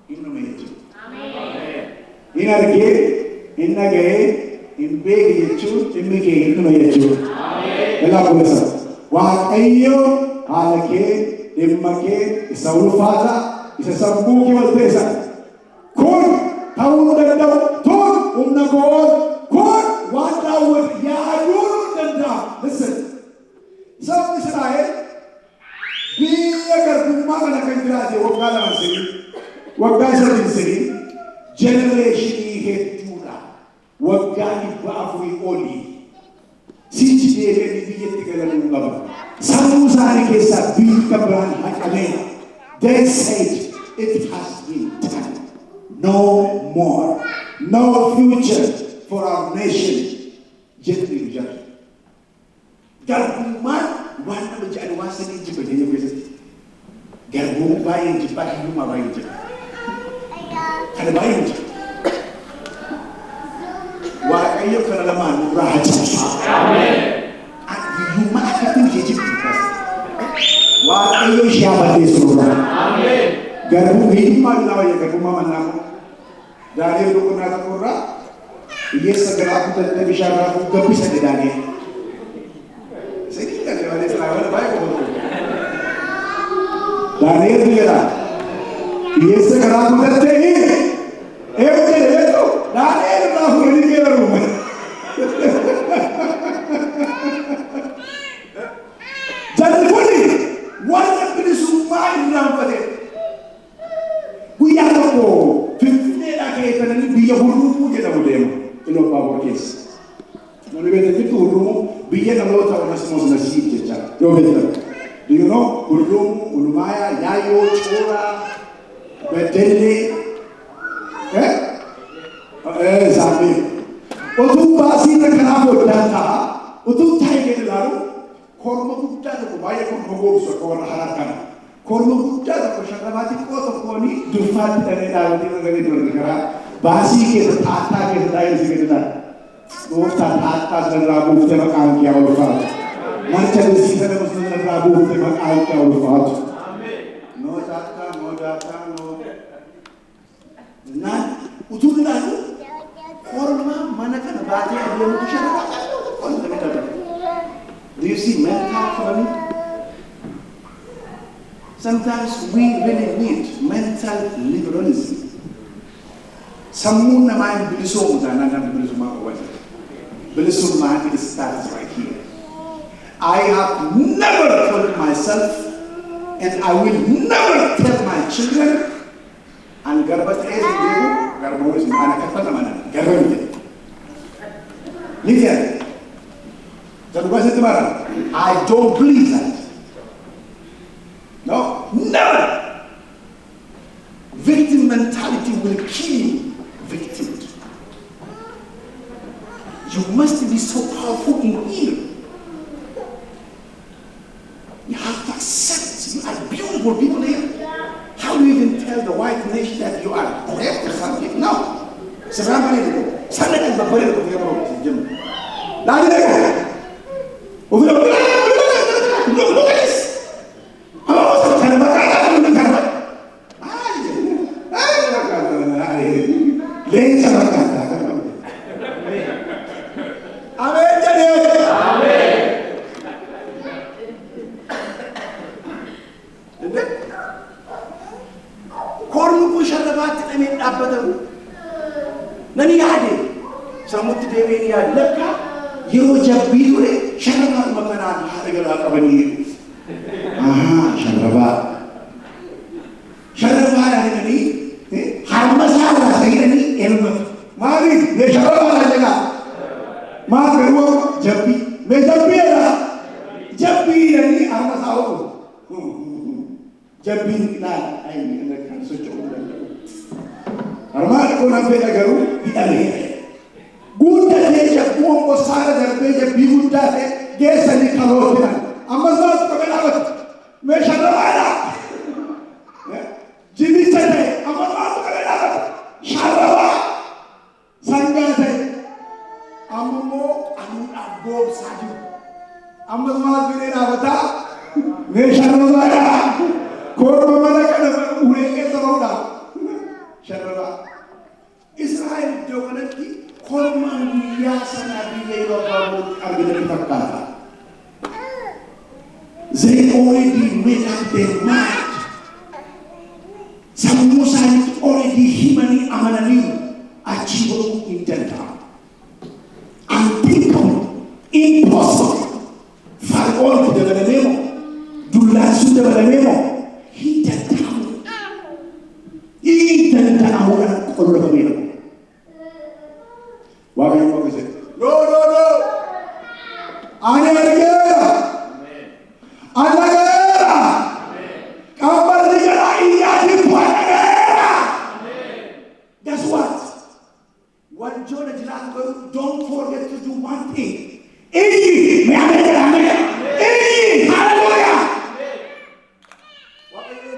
hin dhume jechuudha. Hin argee, hin dhaga'ee, hin beeke jechuun dhimmi kee hin dhume jechuudha. Ilaa kunuunsa. Waaqayyo haala kee, dhimma kee, isa ulfaata, isa sammuu kee wal ta'e kun ta'uu danda'u, kun humna koo, kun waan daawwatu yaaduu danda'a. Listen. Sabni Israa'el biyya garbummaa kana kan jiraate waggaa 2 waggaa 3 jenereeshinii hedduudha. Waggaa 400 olii sichi deebi'anii biyyatti galanuu qaba. Sammuu isaanii keessaa biyyi kan biraan haqameera. They said it has been done. No more. No future for our nation. Jedhanii jira. Garbummaan waan nama jedhan waan sadii jibba keenya keessatti. Garbummaa baay'ee jibbaa hiyyummaa baay'ee jira. Kana baay'ee jira. Waaqayyo kana lamaan nurraa haa cabsaa. Hiyyummaa akkamiin ishee jibbu Waaqayyo ishee haa balleessu nurraa. Hiyyummaa bilaa wayya garbummaa mannaa kun. Daani'el boqonnaa tokkorraa hiyyeessa garaa kutattee bishaan raafuu gabbisa Daani'el. Daani'el biyya hiyyeessa garaa kutattee eebba jedheetu Daani'el irraa fuudhanii geeraru. Jarri kuni waan bilisummaa irraanfate guyyaa tokko Finfinneedhaa keessatti biyya Hurrumuu jedhamu deema Iluu Abbaa Boor keessa. Namni beektu Hurrumuu biyya namoota Onasiimoos Nasiib jecha yoo beektan. Do you know Hurrumuu, Ulmaaya, Yaayoo, Coora, Beddellee Zambee. Utuu baasii kanaa boodaan ta'a. Utuu taa'ee ilaalu korma guddaa tokko baay'ee korma goobsu akka warra harar kana. Korma guddaa tokko shaqabaa xiqqoo tokkoon durfaatti dhanee dhaabatee dhagahee dura garaa baasii keessa taattaa keessa taa'ee si gadi ta'a. Gooftaan haadhaas irraa buuftee maqaan kee haa ulfaatu. Namicha dirsiisa nama sun irraa buuftee maqaan kee haa ulfaatu. No taata, no taata, no. Naan utuu ilaalu korma mana kana baatee adeemutu shararaa qabu. Do you see mental phenomena? Sometimes we really need mental liberalism. Someone naman bilisong dana na bilisong makawala. Bilisong man, it starts right here. I have never told myself, and I will never tell my children, and garbat is dego, garbo is mana kapal mana, garbo is. Listen, I don't believe that. No, never. Victim mentality will kill you. Victim. You must be so powerful in here. You have to accept you are beautiful people here. How do you even tell the white nation that you are left or something? No. Look at this. They already made up their mind. Some already humanly achievable in their time. Unthinkable, impossible. For all to the name, do last to the name, he did down. He did down all of me. What are you saying? No. I am guess what? When John and don't forget to do one thing. Hallelujah! What are you saying?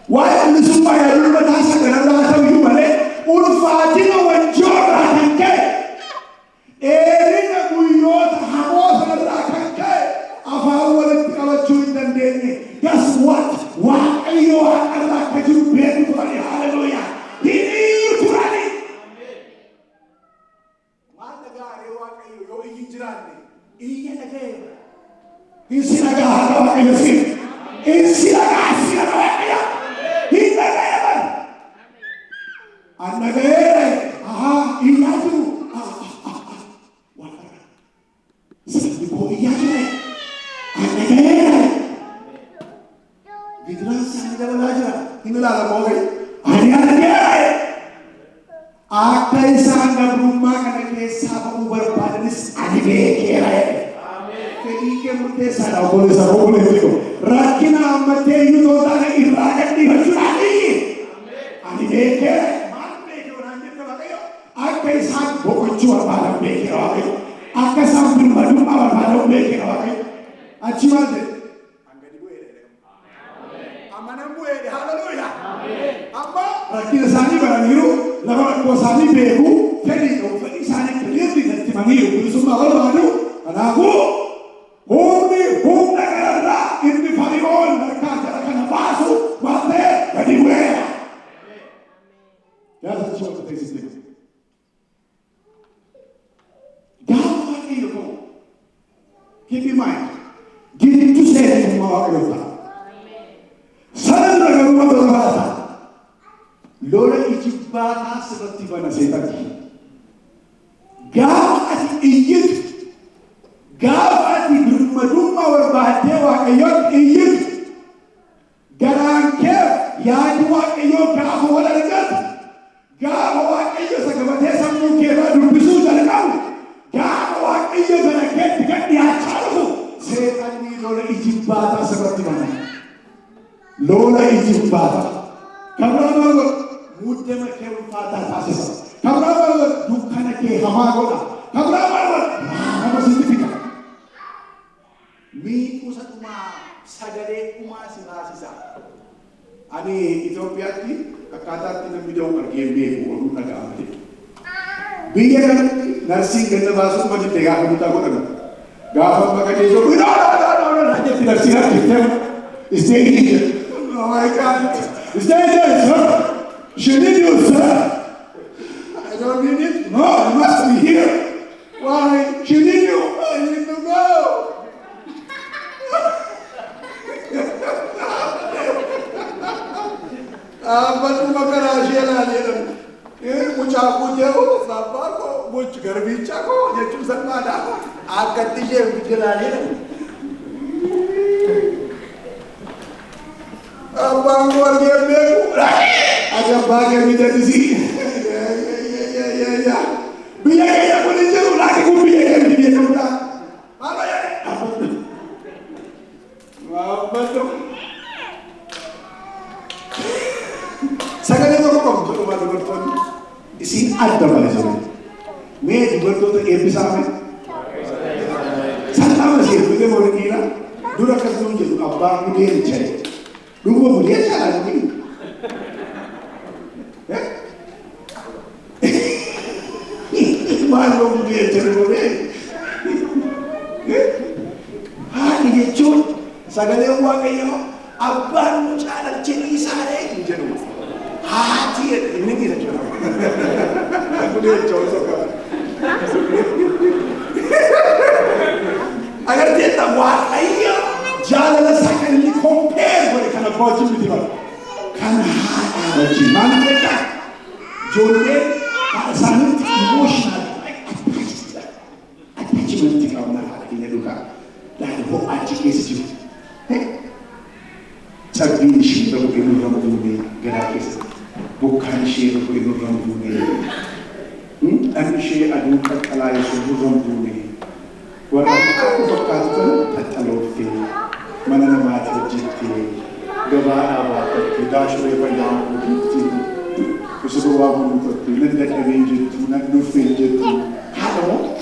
Why am I so far? I don't know what I'm guess what? Why are you like you pray for me? Hallelujah. He knew to run it. I isaan boqochuu barbaadan beekee waaqayyo. Akka isaan birmadummaa barbaadan beekee waaqayyo. Achi maal jedhe? Angadi bu'eedha. Amanan bu'eedha. Hallelujah. Amma rakkina isaanii baraniiru lafa rakkoo isaanii beeku fedhii isaanii kaleessi itti maniiru bilisummaa barbaadu. Kanaafuu humna kanarraa inni fari'oon harkaa jara kana baasu waan ta'eef gadi bu'eera. Yaada achii wanta teessisee. Gaafa waaqayyo ta'u keep in mind gidduu seenummaa waaqayyo ta'a. Sanarra garuu wanta barbaada. Lola ijibbaataa sirratti bana seetatti. Gaafa ati iyyitu gaafa ati birmadummaa barbaaddee waaqayyoon iyyitu garaan kee yaadi waaqayyoo gaafa wal argatu gaafa waaqayyo isa gabatee sammuu keerraa dubbisuu jalqabu gaafa waaqayyo gara keetti kan dhiyaachaa dhufu seexanni lola ijibbaataa sirratti bana. Lola ijibbaataa. Kabiraama muddama kee ulfaataa taasisa. Kabiraama dukkana kee hamaa godha. Kabiraama nama sitti fida. Miidhusa dhumaa sagalee dhumaa si taasisa. Ani Itoophiyaatti akkaataatti namni da'u argee beeku oduu dhaga'amte. Biyya kanatti narsiin ganna baasuun majitte gaafa mutaa godhama. Gaafa maqadee jiru jetti narsiin harkiftee istee hiike. Oh my God. Stay there, sir. She need you, sir. I don't need it. No, you must be here. Why? She need you. I need to go. But makara shela lele. Mucha kujeo, papa ko, much garbicha ko, jechu sanmada. Akatti je bijela lele. Abang keluarga beku, ada bagian kita di sini. Ya. Biaya yang boleh jauh lagi pun biaya yang dia kena. Apa ya? Apa tu? Sekarang itu kau tu baru bertuan. Isi ada mana sini? Mei bertuan tu episode apa? Sana masih boleh boleh kira. Dua kali tu abang dia cari. Dulu boleh jalan ni. Malu boleh jalan boleh. Hari jechuun sagalee waaqayyoo abbaan mucaalaan jedhii isaanii hin jedhu. Haati inni ni jechuudha. Boleh jalan sekarang. Agar dia tak waaqayyoo jaalala sakal ni compare boleh kana baju mesti bang. Kana baju mana mereka? Jodoh pada sangat emotional. Attachment kita mana lagi ni luka. Dah buat aja kes itu. Tapi sih tu ibu rambu ni gerak kes. Bukan sih tu ibu rambu ni. Sih ada kalai ibu rambu ni. Walau aku berkata terlalu mana nama terjadi, gabana apa, dah sudah banyak bukti, keseluruhan bukti, nanti arrange itu, nanti nufil itu, halo,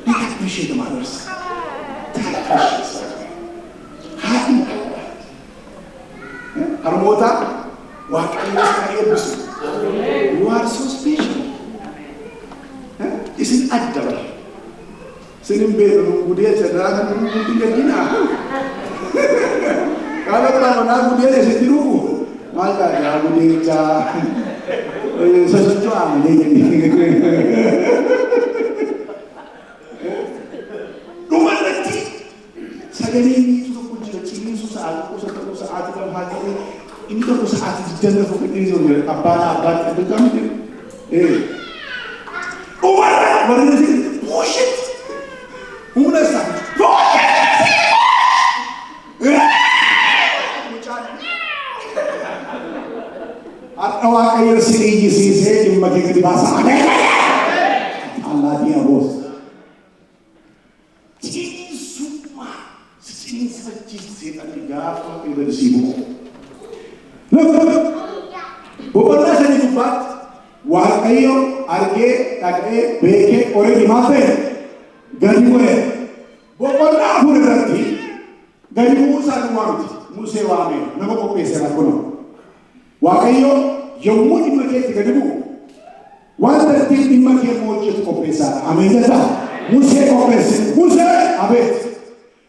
kita appreciate others, kita appreciate, hati, harmota, waktu saya bersih, you are so special, isin ada. Senin beri budaya cedera kan mungkin gina. Kalau orang mana budaya setiru, malah ya budaya sesuatu amat ini. Rumah nanti, saya ini tu pun jadi ini susah dalam hati ini tu saat jangan fokus ini saja. Apa itu kami rumah nanti bullshit. Una sta Atau kayu sini sini cuma kita di bahasa Allah dia bos. Ini semua sini saja setan digapai dari sibuk. Look, beberapa saya jumpa wah kayu argee dhaqee beekee qoree himaa ta'e gadi bu'ee boqonnaa afur irratti gadi bu'uu isaa duwwaa miti Musee waamee nama qopheesseera kun Waaqayyo yommuu dhimma keetti gadi bu'u waan ta'eef dhimma kee hojjetu qopheessaadha. Ameen jedhaa Musee qopheesse Musee abeet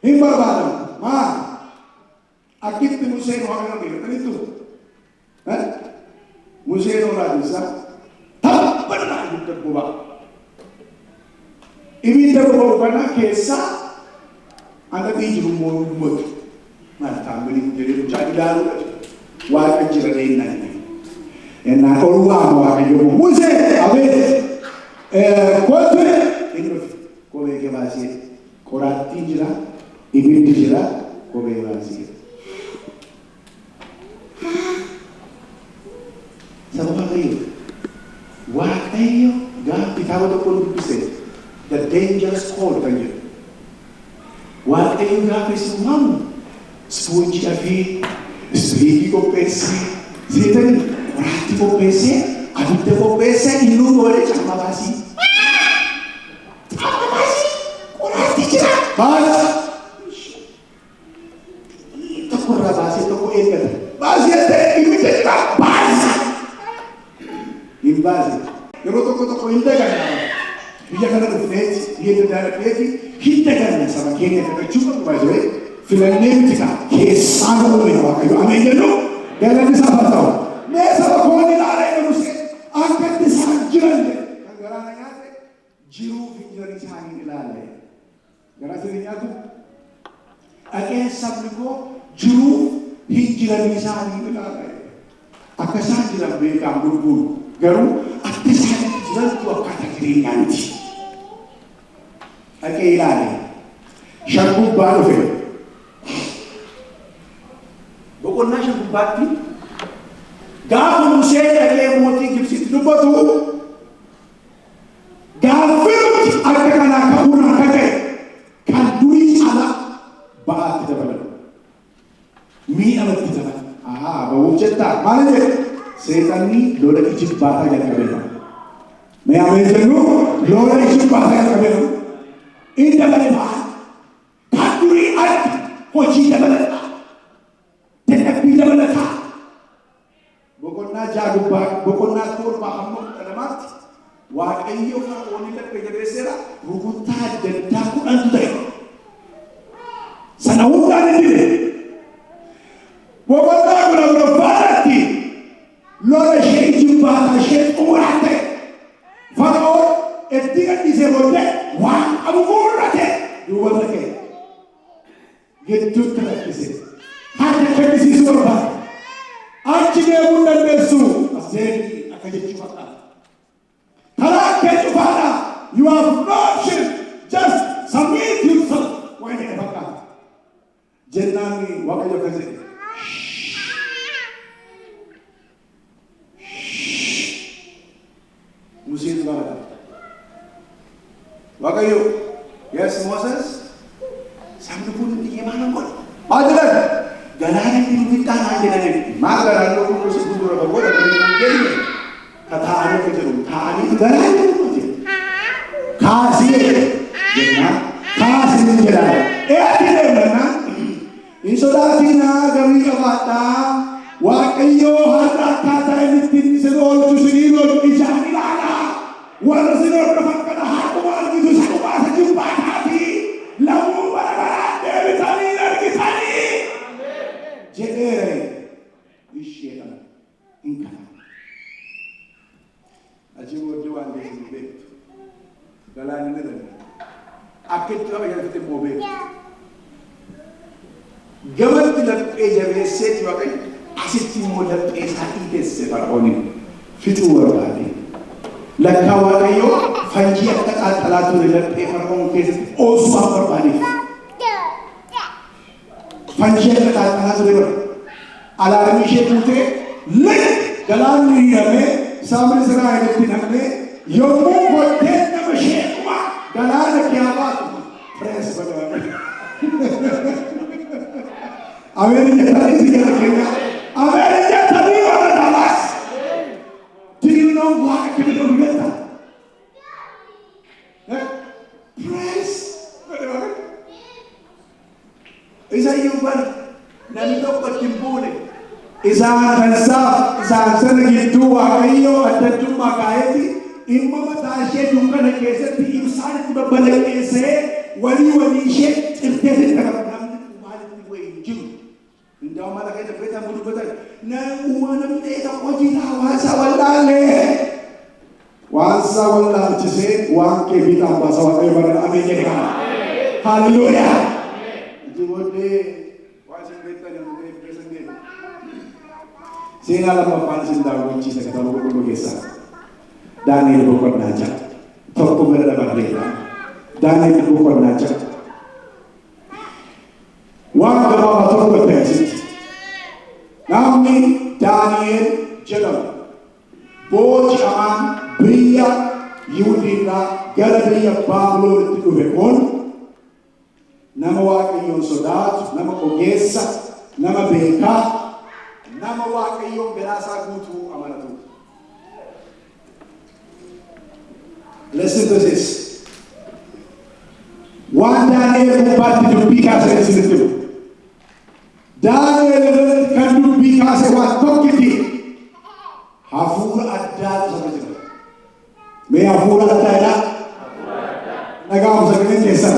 hin barbaadamu maal akkitti Museen waaqayyo beekanitu Museen olaanisa tabbadhaa ibidda bobaa ibidda bobaa kana keessa anda jiru mootummaa maal taambili jedhee mucaa ilaaluudha waaqa jira deennanii ennaa olwaa waaqayyo Musee abeet kootu inni kophee kee baasee qoraattiin jira ibiddi jira kophee baasee Waaqayyo gaafa kitaaba tokko dubbise the dangerous call kan jedhu Waaqayyo gaafa isin waamu ispoonjii dafee ispiriitii qopheessee seetanii qoraatti qopheessee abidda qopheessee innuu goolee camma baasii qoraatti jira baasa tokko irraa baasee tokko eeggata baasee ta'e ibidda jira baasa hin baase yeroo tokko hin daganna biyya kana dhufneeti biyya daddaadhateeti hin daganna saba keenya kadhachuu qabu baay'ee filannee miti kaa keessaan uume waaqayyo ameen jennu galanni isaaf haa ta'u mee saba koon ilaalee Musee akka itti isaan jiran kan garaana nyaate jiruu fi jiran isaanii ilaalee garaa sirrii nyaatu dhaqee sabni koo jiruu hin jiran isaanii ilaalee akka isaan jiran beekaan gurguru garuu akka isaanitti jirantu akkaataa jireenyaati. Dhaqee ilaale shangubbaa dhufe boqonnaa shangubbaatti gaafa Musee dhaqee mootii Gibsitti dubbatu gaaffirutti akka kanaa ka'uun akka ta'e kan durii ala ba'aatti dabalatu miidhamatti dabalatu ba'uuf jettaa maal jedhe seexanni lola ijibbaataa jalqabeera. Mee ameen jennu lola ijibbaataa jalqabeera. Inni dabale ba'a. Kan durii alatti hojii dabalataa. Dadhabbii dabalataa. Boqonnaa jaagubbaa boqonnaa torbaa hamma kudha lamaatti Waaqayyo Fara'oon laphee jabeesseera rukuttaa adda addaa 10 ta'e. Sana hundaan inni dide. Boqonnaa 14 lola ishee ijibbaataa ishee xumuraa ta'e Fara'oon itti gadhiisee booddee waan qabu guurrate duuba dhaqee gidduutti rakkise harka kennisiisuu barbaade achi deemuu dandeessu asdeemii akka jechuu fakkaata karaa kee cufaadha you have no option just submit yourself waan jedhe fakkaata jennaan Waaqayyo akkas jedhe Museen barata Waaqayyo yes Moses sabni kun biyya maal godhe maadilan galaana inni wixxaanaa jedhanii maal galaana kun gosa gudura bagoota kan jedhani kataa'anii akka jedhu taa'anii galaana kun kaasii jennaan kaasii jedhaa eetti deemnaan hin sodaatinaa garii qabaadhaa Waaqayyo har'a akkaataa inni ittiin isin oolchu isinii oolchu ijaan ilaalaa warra isin hordofan kana har'uma argitu isa dhumaasa jibbaataati lammuu bara baraan deebitanii argitanii jedheere ishee kana hin kana achii booddee waan geessin beektu galaan inni danda'a akka itti qaba jalatti immoo beektu gamatti laphee jabeesseeti Waaqayyo asitti immoo laphee isaa dhiiteesse Fara'ooniin fixuu barbaade lakkaa Waaqayyo fanjii akka qaxxalaa ture laphee Fara'oon keessatti oolchuuf barbaadeef fanjii akka qaxxalaa ture bara alaarmii ishee fuutee galaanni hidhamee saamni Israa'elitti namnee yommuu boddeen nama sheekuma galaana kee baatu pirees bagaame Ameen jettanii si jala keenya Ameen jettanii warra Dalaas Do you know why I can do that? dhufan namni tokko itti hin buune isaan kansaaf isaan sana gidduu waaqayyo addunyaa kaa'eeti dhimma mataa ishee dukkana keessatti ibsaan itti babbalaqeessee walii ishee cirtee dadhabama namni maalitti wayii hin jiru hundaa mala keessa beekan gurguddatan namni hojii hawaasa wallaalee waansa wallaalchisee waan kee biixaan baasa waaqayyo bara ameen jedhe kana haalleluuyaa jiboodee waan isin beektan namni keessan deemu seenaa lammaffaan isin daawwachiisa kitaaba qulqulluu keessaa Daniel boqonnaa ja'a tokko bira dabarreedha Daniel boqonnaa ja'a waan gabaabaa tokko ta'esitti namni Daniel jedhamu booji'amaan biyya Yihuudiirraa gara biyya Baabiloonitti dhufe kun nama waaqayyoon sodaatu nama ogeessa nama beekaa nama waaqayyoon garaasaa guutuu amanatu. Listen to this. Waan Daani'eel gubbaatti dubbii kaasee isinitti himu. Daani'eel irratti kan dubbii kaase waan tokkitti hafuura addaatu sabba jira. Mee hafuura addaadha? Dhaga'amu sagaleen keessan.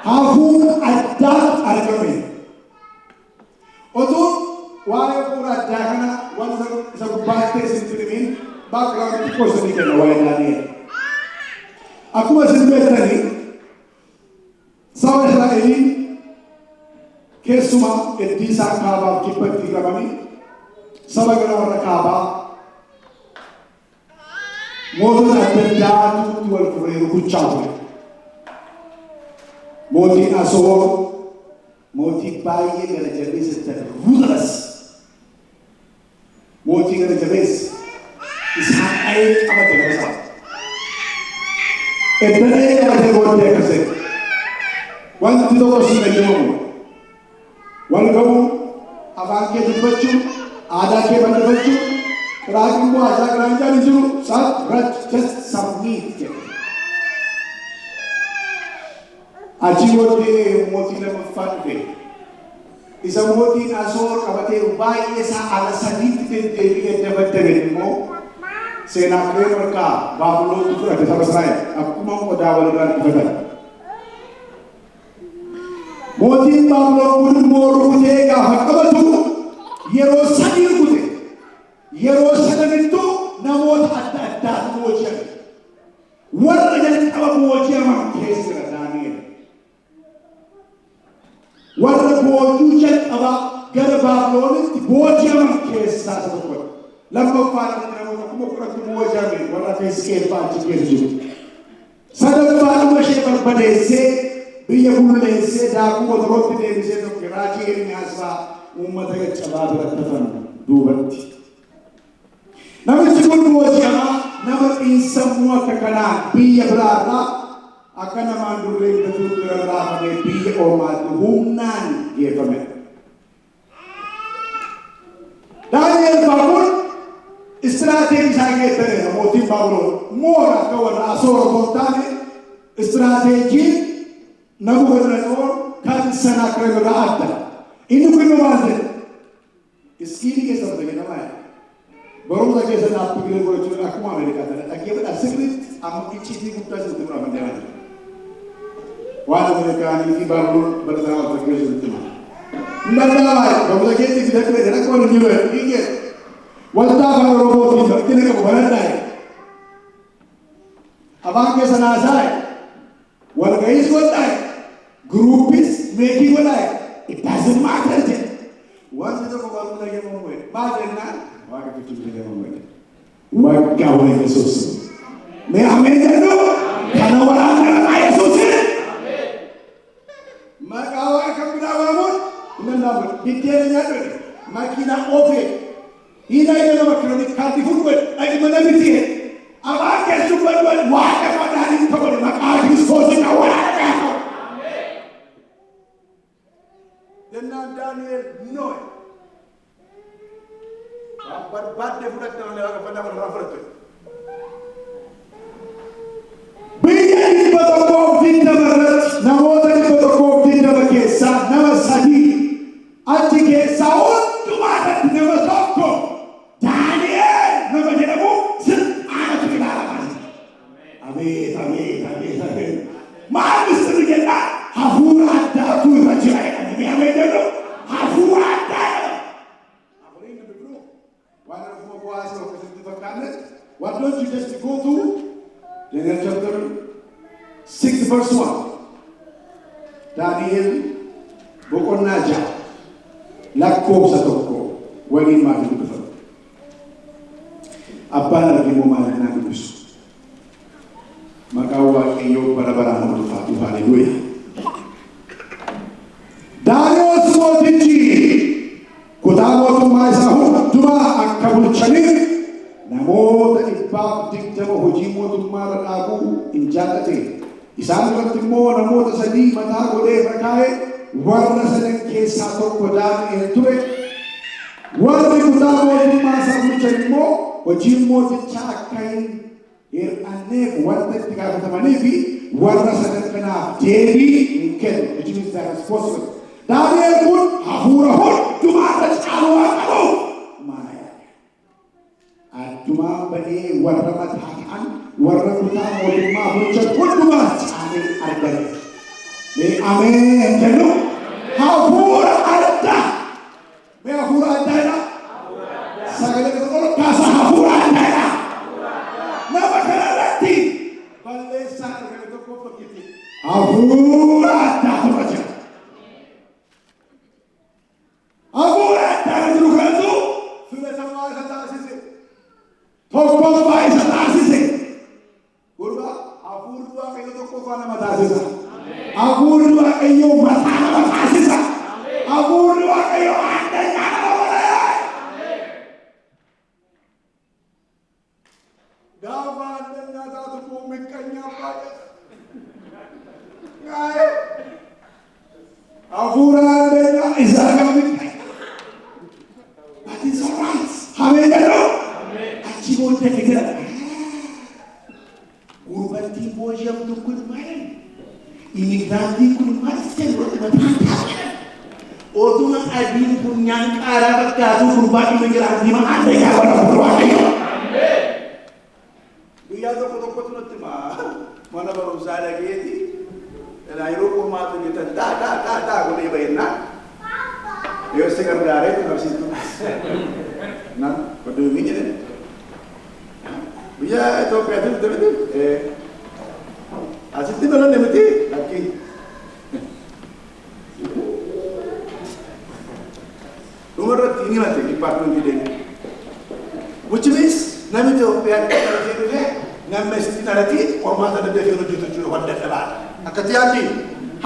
Hafuura addaatu argame. Otuun waa'ee hafuura addaa kana waan isa gubbaatti isinitti himin background xiqqoo isinii kenna waa'ee Daani'eel. Akkuma isin beektanii saba Israa'eliin keessumaa iddii isaan kaabaaf kibbatti hidhamanii saba gara warra kaabaa mootota adda addaatu wal furee rukuchaa ture. Mootiin Asoor mootii baay'ee gara jabeessa ta'e ruthless mootii gara jabeessa isaan dha'ee qabate gara isaa. Eddanii qabatee booddee akkasii wanti tokko si fayyadamu wal ga'uu afaan kee dubbachuu aadaa kee bal'ifachuu qiraaqni immoo aadaa qiraanjaan hin jiru just submit jedhe. Achii booddee mootii lammaffaa dhufe isa mootiin Asoor qabatee baay'ee isaa ala sadiitti deddeebi'ee dabaddabeen immoo seenaa kiree markaa Baabiloonitti fudhate saba Israa'el akkuma qodaa walirraa dhufatan. Mootiin Baabiloon kun immoo rukutee gaafa qabatu yeroo sadii rukute. Yeroo sadanittuu namoota adda addaatu booji'ame. Warra jalqaba booji'aman keessa jira Daani'eel. Warra boojuu jalqabaa gara Baabiloonitti booji'aman keessaa isa tokkodha. Lammaffaan namoota kuma kudhantu booji'ame warra Hisqi'eel achi keessa jiru. Sadaffaan ishee barbadeessee biyya bulleessee daakuu wadarootti deebisee tokko raajii Ermiyaas fa'aa uummata caccabaa biratti hafan duubatti. Namichi kun booji'amaa nama xiinsammuu akka kanaa biyya biraarraa akka namaan durree bitatuutti rarraafamee biyya ormaatti humnaan geeffame. Daani'eel kun istiraatejii isaa geeddaree mootiin Baabiloon moora akka warra Asoor otoo hin taane istiraatejii Nabukadnezar kan Senaakerib irraa adda. Inni kun maal jedhe? Iskiinii keessa fayyadamaa barumsa keessa dhaabbii gochuun akkuma Ameerikaa ta'e dhaggeeffadhaa sirriitti amma icciitii guddaa sirriitti muraman deeman. Waan Ameerikaanii fi Baabiloon barataa wal fakkeessu sirriitti mura. Ndandaamaa barumsa keetti fi dhaggeeffadha rakkoo hin jiru dhiigee waltaa afaan Oromootiin bakkina qabu baradhaa afaan keessa naasaa wal ga'iis godhaa groupies making godhaa it doesn't matter. Wanti tokko baruu dhaggeeffamu wayii maal jennaan waaqa fichuu dhaggeeffamu wayii waggaa wayii Yesuus mee ameen jedhu kana waraanaa Yesuusin maqaa waaqa kan biraa waamuun hin danda'amu. Biddeena nyaadhu makiina oofee hina nama makiinonni kaatti fuudhu dhagima namitti afaan keessuun balbal waaqa fadhaanii ta'u maqaa Kiristoosiin waraanaa. Jennaan Daani'eel noo'e. Barbaadde fudhatte malee waaqa fadhaa walirraa fudhatte. Biyya 120 irratti namoota 120 keessaa nama 3 Daniel chapter 6 verse 1. Daniel boqonnaa 6 lakkoofsa 1 waliin maal dubbifama. Abbaan argimoo maal naa dubbisu. Maqaa Waaqayyoo bara baraan ulfaatu. Haleluuyaa. Daariyoos mootichi kutaa mootummaa isaa hundumaa akka bulchaniif namoota 120 hojii mootummaa irra dhaabuu hin jaallatne. Isaan irratti immoo namoota 3 mataa godhee kaa'e. Warra sadan keessaa tokko Daani'el ture. Warri kutaa mootummaa isaa bulchan immoo hojii mootichaa akka hin hir'anneef wanta itti gaafatamanii fi warra sadan kanaaf deebii hin kennu. Which means they are responsible. Daani'el kun hafuura hundumaa irra caalu waan qabuuf maal yaada? Addumaan banee warra mataa ta'an warra kutaa mootummaa bulchan hundumaa caalee argame. Mee ameen jennu hafuura adda. Mee hafuura adda jedha. Sagalee tokko kaasa hafuura adda jedha. Nama kanarratti balleessaa sagalee tokko fakkiitti hafuura adda tura jira. Hafuura adda jiru kanatu filatamaa isa taasise. Tokkoffaa isa taasise. Gurba hafuurri Waaqayyo tokkoffaa nama taasisa. Hafuurri Waaqayyo mataa nama taasisa. Hafuurri Waaqayyo addunyaa nama godha. Gaafa addunyaa taatu immoo miqqanyaa baay'ee. Hafuura addunyaa isaa gaafa miqqanyaa. That is all right. Ameen jedhu. Achi booddee eegala. Gurbattiin boojamtu kun maal? Immigraantiin kun maal seerota oduma adiin bunyaan qaaraa fakkaatu gurbaa immigraantii maa adda yaa wala Waaqayyo. Guyyaa tokkotu natti mana barumsaa dhageeti. Yeroo qormaatu jetan daa godhee bayyannaa. Yoo si gargaaree barsiistu. Nan godhuu hin jedhan. Biyya Itoophiyaatti dabete asitti balan miti lakki dhumarratti ni mate department deemu. Which means namni Itoophiyaatti dhalatee dhufe namni asitti dhalatee qormaata daddafee hojjetu jechuudha wanta dhabaa. Akkatti yaaddi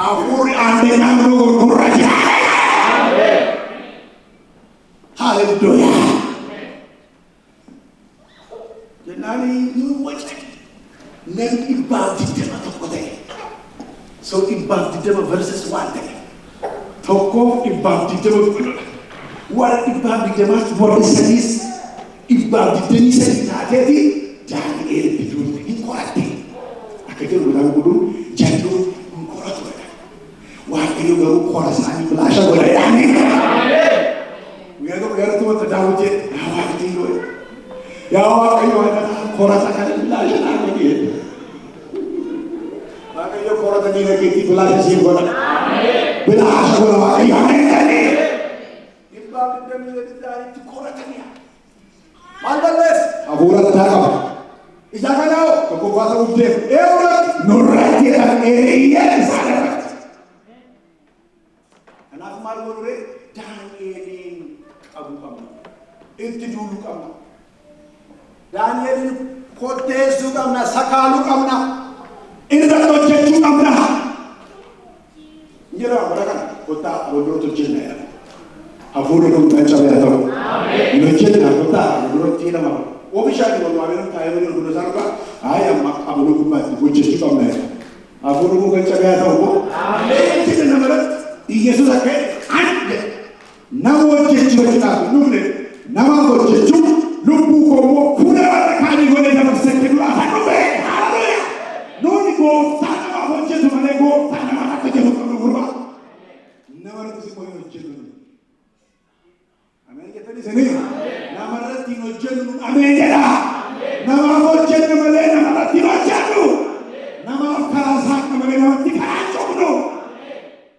hafuurri aandee naannoo gurgurra jira. Hallelujah. Jennaani nu wajjin namni dhibbaaf 20 tokko ta'e. So dhibbaaf 20 versus 1 ta'e. Tokkoof dhibbaaf 20 godhudha. Warra dhibbaaf 20 warri sadiis dhibbaaf 23 taateeti Daani'el biduun hin qoratte. Akka jedhu lafa godhuun jalluun hin qoratu jedha. Waaqayyo garuu qora isaanii bilaasha godha yaani. Guyyaa tokko Daawit jedhe yaa Waaqayyo yaa Waaqayyo qorata kan bilaasha naa godhe. Waaqayyo qorata ni nageetti bilaasha siin godha. Bilaasha godha Waaqayyo ameen jedhee. Dhibbaaf 20 daanitti qoratanii. Maal balleessa? Hafuura addaa qaba. Isa kanaa tokko baata ubdeef eewwat nurratti eeyyee isaan irratti. Kanaaf maal godhure Daani'eliin qabu qabna. Itti duulu qabna. Daani'eliin kotteessuu qabna, sakaaluu qabna. Irratti hojjechuu qabna. Jira bara kana kottaa boodootu hojjenna jedhama. Hafuurri kun caccabee haa ta'u. Hin hojjenna kottaa boodootti nama. Oomishaati walwaabeen taa'ee gurguruu sarba haa amma abuluu gubbaatti hojjechuu qabna jedhama. Hafuurri kun caccabee haa ta'u. Itti namarratti Yesuus akka nama hojjechuu jechuudhaaf dhufne nama hojjechuu lubbuu koommoo fuula warra kaanii godhee dabarsee kennuudhaaf haa dhufe. Hallelujah. Nuuni gooftaa namaaf hojjetu malee gooftaa namaaf akka jedhu qabnu gurbaa. Namarratti si qoyee hojjetu. Ameen jettanii sanii namarratti hin hojjennu ameen jedha. Namaaf hojjennu malee namarratti hin hojjennu. Namaaf karaa saaqna malee namatti karaa cufnu.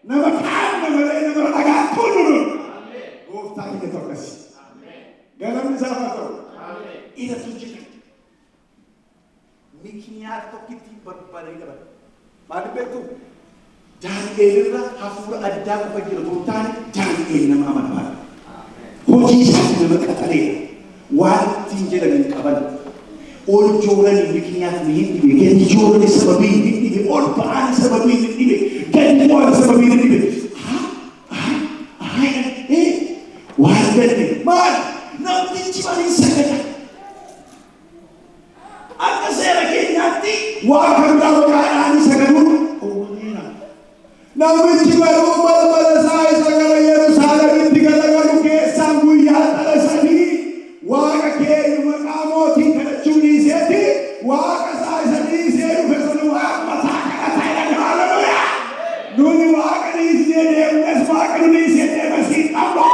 Nama kaanna malee nama dhagaa tuunu. Gooftaa keenya tokkas. Galanni isaa haa ta'u. Ila hojjetan. Miki nyaata tokkitti barbaadee qaban. Maaliif beektu? Daani'eelirra hafuura addaa qofa jira osoo hin taane Daani'eel nama amanamaa. Hojii isaatti nama qaxaleedha. Waan ittiin jedhan hin qaban. Ol jooran miknyaatni hin dhibe. Gadi jooran sababii hin dhibe. Ol ba'aan sababii hin dhibe. Gadi bu'aan sababii hin dhibe. Waan gadde maal namtichi maaliin sagada? Akka seera keenyaatti waan kan biraa maqaadhaan sagaduun oomameera. Namichi garuu balbala isaa isa gara Yerusaalemitti galagalu keessaan guyyaa dhala sadii waaqa keenya maqaa mootiin kadhachuu dhiiseeti waaqa isaa isa dhiisee dhufe sun waaqa mataa kadhataa jedhan. Haleluuyaa! Nuni waaqa dhiisnee deemnes waaqa nu dhiisee deemes hin qabnu.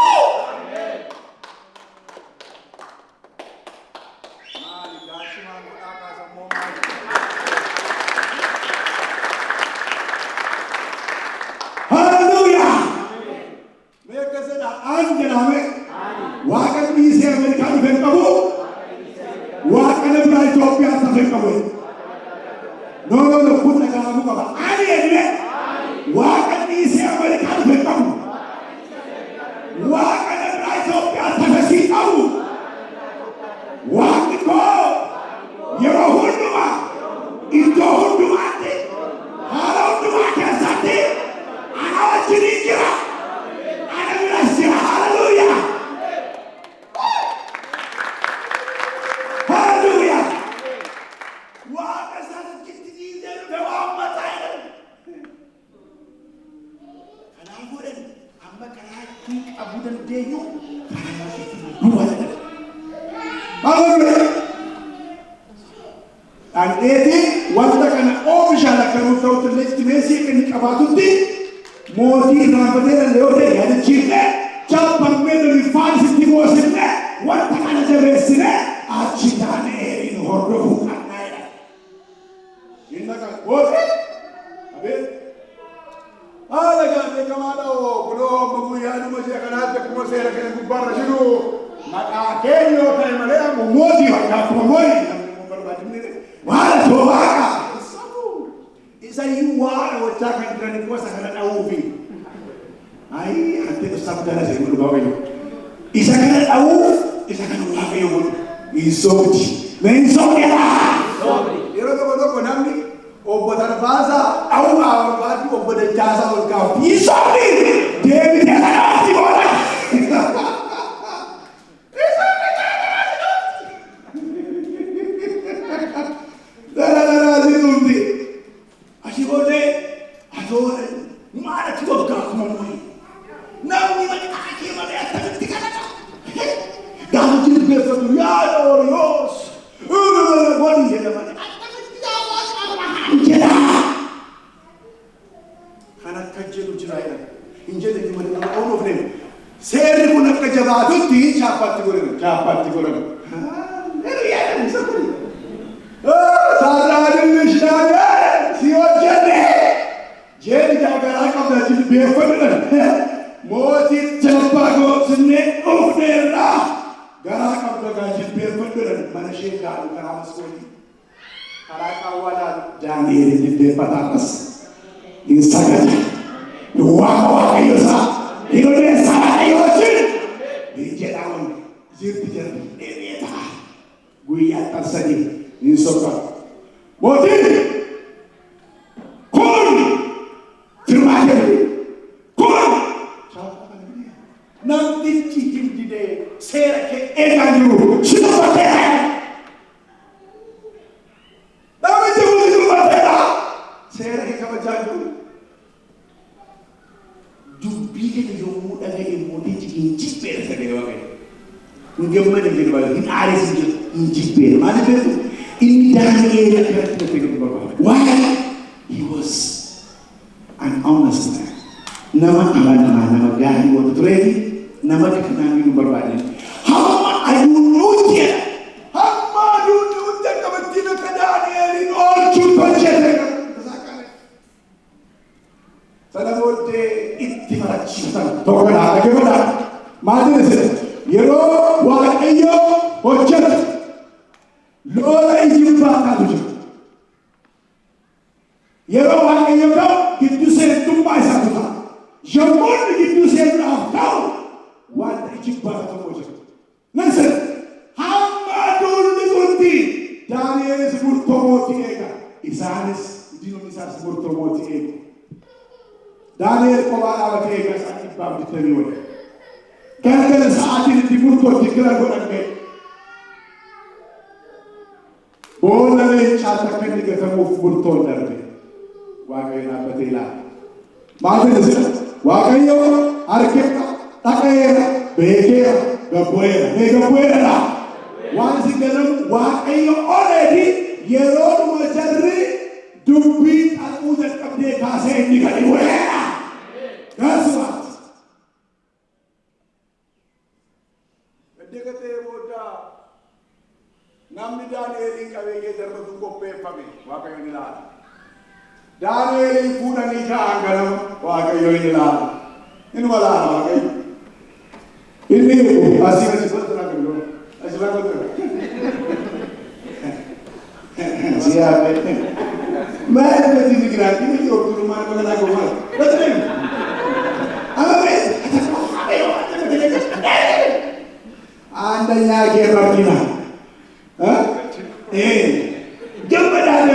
yeroo waaqayyo ta'u gidduu seentummaa isaatu ta'a. Yommuun gidduu seenuudhaaf ta'u wanta ijibbaatamu jiru. Listen, hamma aduun kunti Daani'elis murtoo mootii eega. Isaanis diinonni isaas murtoo mootii eegu. Daani'el kophaa dhaabatee eega isaan dhibbaaf bitanii wada. Galgala sa'aatiin itti murtootti gara godhan ga'e. Boolla leencaatti akka inni gatamuuf murtoon darbe. Waaqayyo dhaabbatee ilaala. Maal jedhasina? Waaqayyo argeera, dhaqeera, beekeera, gabbu'eera. Mee gabbu'eera dha? Waan isin jedhamu Waaqayyo already yeroodhuma jarri dubbii dhaquu jalqabdee kaasee inni gadi bu'eera. That's what. Deegatee booda namni Daani'elin qabeeyye darbatu qopheeffame Waaqayyo ni ilaala. Daani'elin fuudhanii ka'an ganama Waaqayyo ni ilaala. Inuma ilaala Waaqayyo. Inni asii gosa na guddo. Asii na guddo. Siapa? Mana mesti digerak ini waktu rumah mana nak rumah. Betul. Apa bes? Ayo, Anda nyagi Rabbina. Jumpa dah.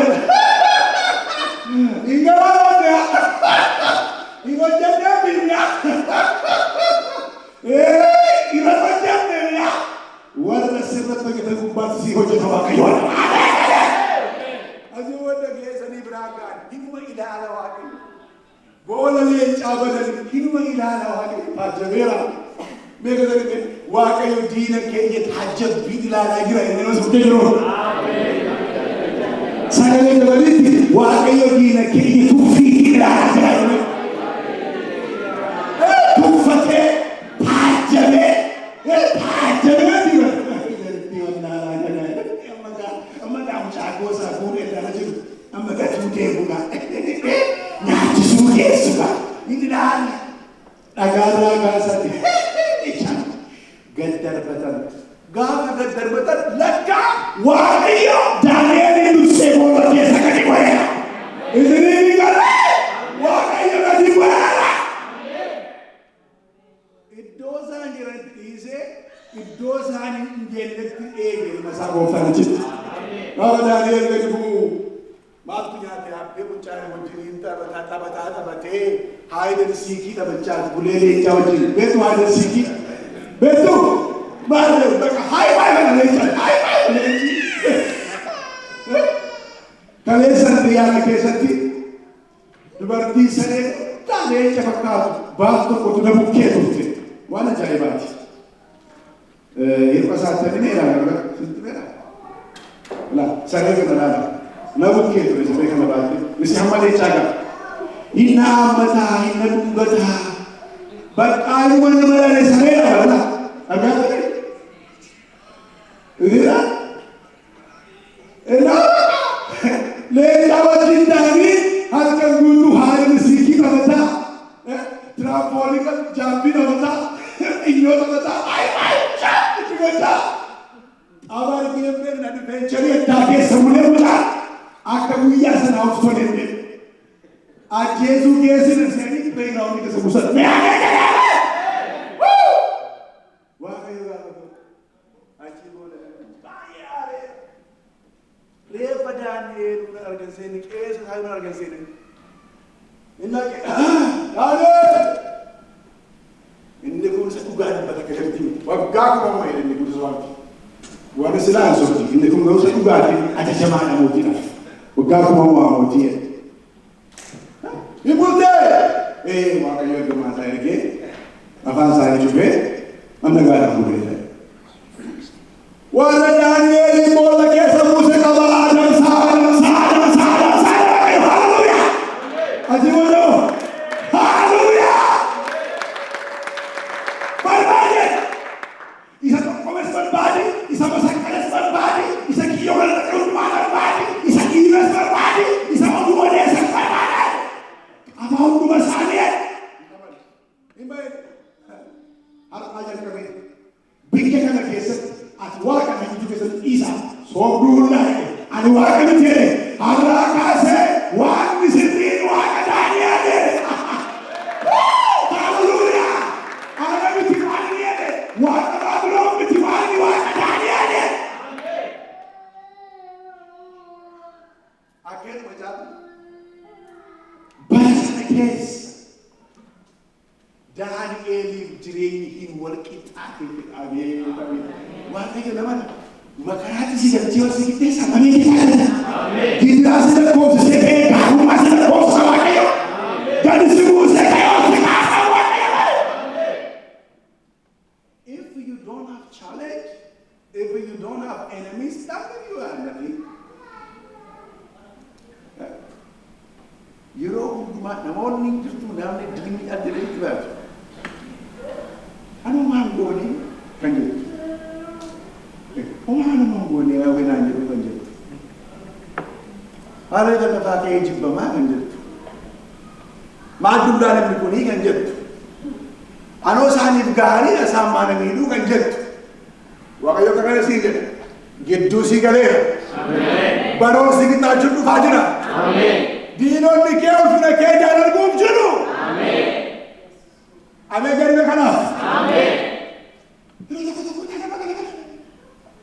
Ingat apa? Ingat jadi Biblia. Ingat macam ni. Warna sebab kita kubat si hoja sama kayu. Aduh, warna biasa ni berangkat. Ini mah ilah Allah wahai. Bola ni cabaran. Ini mah ilah Allah wahai. Pajabera. Mereka kata, Waaqayyo diina keenya tahajjud bidilah lagi lah. Ini masuk ke dalam. Saya ni berarti Waaqayyo diina keenya tufi bidilah lagi lah. Tufate, tajabe, tajabe dia. Dia nak lagi. Amada ucago sabure daraju. Amada tude bunga. Nyati suge suka. Ini dah. Agar sati. Gaddar batan. Gaafa gaddar batan lakka Waaqayyo Daani'elin dursee booda keessa gadi bu'eera. Isinii ni gala Waaqayyo gadi bu'eera. Iddoo isaan jiranitti dhiisee iddoo isaan hin jennetti eege masaa gooftaan jirti. Gaafa Daani'el gadi bu'u maaltu nyaate haphee mucaan wajjin taphatee haayidal siikii taphachaa bulee leencaa wajjin beektu haayidal siikii. Betul, baru mereka high-five dengan high-five. Kalian sendiri yang kesati, berarti saya tak ada cakap bahasu kotor dan bukit tu. Mana cari bahasu? Ini pasal ini lah, lah. Saya kena lah. Nak bukit tu, saya kena bahasu. Mesti hamba dia cakap. Ina mata, ina bunggata. Bagai mana saya lah, agak ni, ini, lewat cinta ni, harga guru hari sikit apa trampolin jambi apa inyo apa itu baca. Awal kita nanti pencari tapi semula baca, akan mulia senang sekali ni. Ajesu kesi nasi background ni kesemusan. Lepas Daani'el una argan sini, kesu saya una argan sini. Inna ke, Ini pun satu gani pada kerja. Wagak kamu ini pun sesuatu. Wana silah sesuatu. Ini pun kau satu gani ada jamaah mau tidak. Wagak kamu mau tidak. Ibu deh, makanya cuma saya lagi. Apa saya juga, anda gak ada boleh. Wana Daani'el bola kesa musa kabar adam sadam. Haleluya. Aji bodo. Haleluya. Berbadi. Isa komes berbadi. Isa masak kalas berbadi. Isa kiyogan rumah berbadi. Isa kilas berbadi. Isa orang desa berbadi. Apa orang sana? Imbai. Harap ajar kami. Bikin kami kesat. Atwaka na education isa so dula ani waka ni tere ara ka se wa ni jireenyi wal qixxaatee abee waaqayyo nama makaraatti si galchee wal si qixxeessa ameen gidiraa si lakkoofsisee ka'ee gaarummaa si lakkoofsisa waaqayyo gadi si buusee ka'ee ol si kaasa waaqayyo. If you don't have challenge, if you don't have enemies, that means you are nothing. Yeroo hundumaa namoonni jirtu namni diinni adda addaatti baatu. Anumaan goonee kan jettu. Anumaan goonee waa wenaan jedhu kan jettu. Haala irra lafaa ka'ee jibbamaa kan jettu. Maal dullaa namni kunii kan jettu. Anoo isaaniif gaarii isaan maana miidhuu kan jettu. Waaqayyo kana sii jedha. Gidduu sii galeera. Baroon sii qixxaachuun dhufaa jira. Diinonni kee ulfina kee jaalalguuf jiru. Ameen jedhame kanaaf.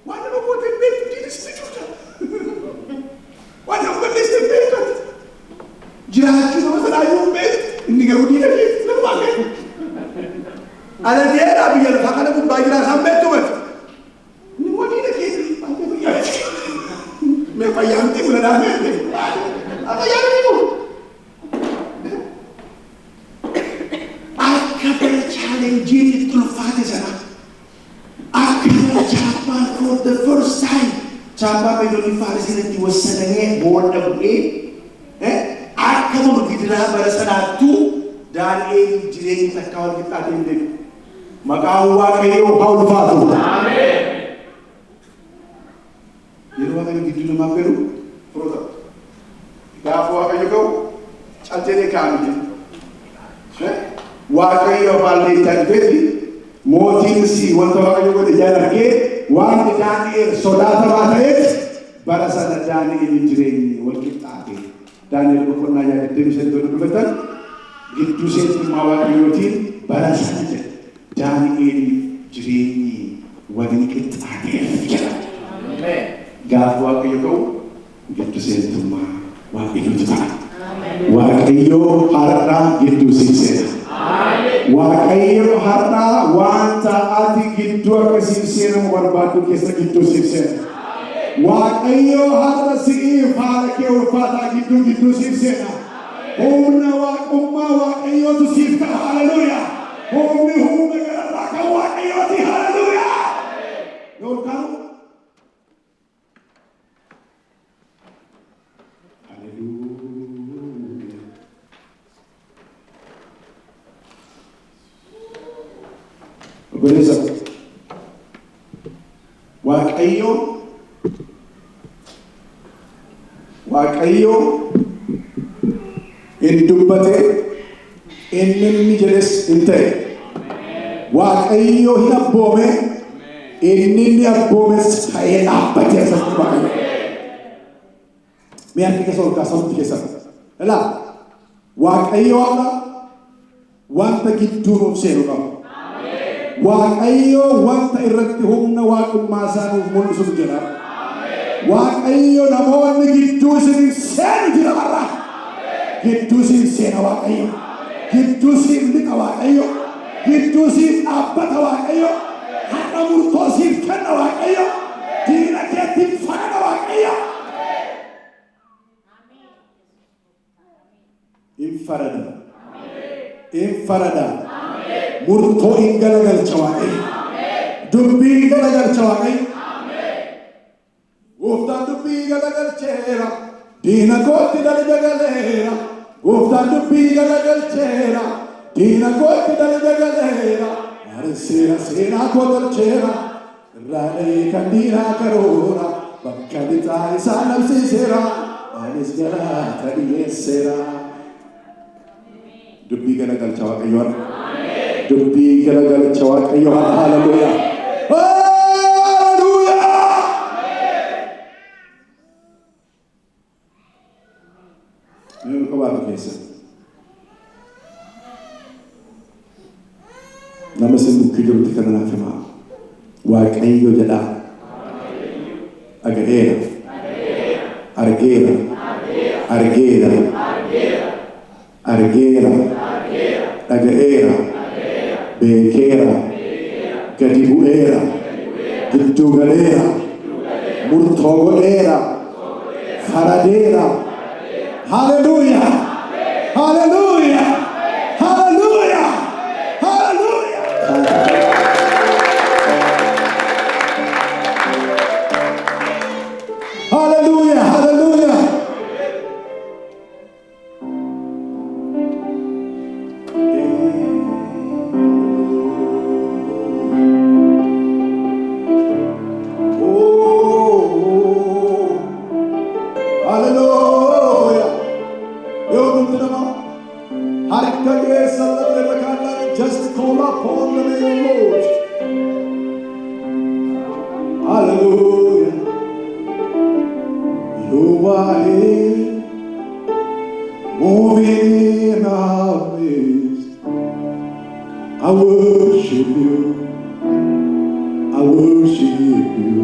Waan nama goote hin beektu diinis ni cuuta. Waan nama balleessite hin beektu. Jiraachuu nama sanaayyuu hin beektu. Inni garuu diina keessa nama waaqayyo. Ana deeraa biyya lafaa kana gubbaa jiraatan beektu mati. Inni immoo diina keessa baay'ee fayyaa. Mee fayyaamtee bula dhaabee. Fayyaamtee bula. Akka bara chaalenjiin itti ulfaate sana. Akka bara chaappaan for the first time. Chaappaa beektonni Faarisiin itti wassananii booda bu'ee. Akka nama gidiraa bara sanaattuu Daani'eel jireenyi takkaa wal qixxaatee hin beeku. Maqaan waaqayyoo haa ulfaatu. Yeroo waaqayyo gidduu namaaf galu firoota. Gaafa waaqayyo ga'u calteelee kaa'amte. Waaqayyo afaan leettaa dhufeetti mootiin si wanta waaqayyo godhe jaan argee waan Daani'eel sodaatamaa ta'eef bara sana Daani'eel jireenyi wal qixxaate. Daani'eel boqonnaa yaadattee miseentoonni dhufatan gidduu seentummaa waaqayyootiin bara sana jedhe. Daani'eel jireenyi waliin qixxaateef jedha. Gaafa waaqayyo ga'u gidduu seentummaa waaqayyootu ta'a. Waaqayyo har'aa gidduu seena. Waaqayyo har'aa wanta ati gidduu akkasiin seenamu barbaaddu keessa gidduu seena. Waaqayyo har'a si'iif haala kee ulfaataa gidduu seena. Humna waaqummaa waaqayyootu siif ta'a. Haleluuyaa. Humni humna gararraa kan waaqayyooti. Haleluuyaa. Yookaan haleluuyaa. Obboleessa waaqayyo in dubbate inni jedhes hin ta'e. Waaqayyo hin abboome inni abboomes ka'ee dhaabbatee asatti waaqayyo. Mee harki keessa ol kaasamutti keessatti. Ilaa waaqayyo waaqa wanta gidduu nuuf seenu qaba. Waaqayyo wanta irratti humna waaqummaa isaa nuuf mul'isuuf jira. Waaqayyo namoonni gidduu isin seenu jira barra. Gidduu isin seena waaqayyo. Gidduu isin liqa waaqayyo. Gidduu isin dhaabbata waaqayyo. Har'a murtoo isin kenna waaqayyo. Diina keetti farada waaqayyo. Infarada. Murtoo hin galagalcha waaqayyo. Dubbii hin galagalcha waaqayyo. Gooftaan dubbii galagalcheera. Diina kootti dalga galeera. Gooftaan dubbii galagalcheera. Diina kootti dalga galeera. Seera seenaa koo tolcheera. Irraalee kan diinaa karoora. Bakka lixaa isaa labsiiseera. Anis galaata dhiyeesseera. Dubbii galagalcha waaqayyo. Dubbii galagalcha waaqayyo. Haleluuyaa. Nama sembukki jirutti kana naaf himaa. Waaqayyo jedha. Agareera. Argeera. Dhaga'eera. beekera, gadi bu'eera, giddu galeera, murtoo godheera, faradeera. Hallelujah! Hallelujah! Hallelujah! Hallelujah! Hallelujah! Hallelujah! Just call upon the name of Lord. Hallelujah. You are here, moving in our midst. I worship you. I worship you.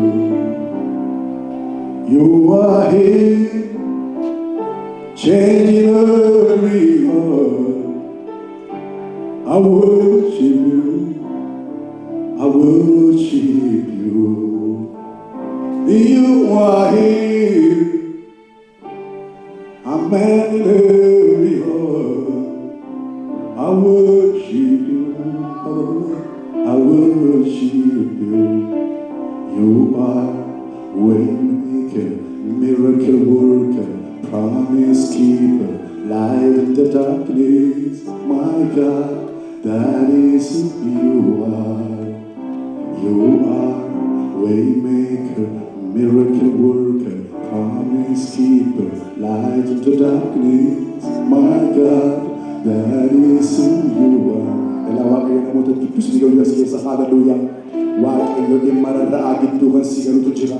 You are here, changing every heart. I worship you, I worship you. You are here, I'm in every heart. I worship you, I worship you. You are waymaker, miracle worker, promise keeper, light in the darkness, my God. That is who you are. You are waymaker, miracle worker, promise keeper, light in the darkness. My God, that is who you are. Ela waaqayyo namoota gidduu si galu as keessa hallelujah. Waaqayyo dhimma rarra'aa gidduu kan si galutu jira.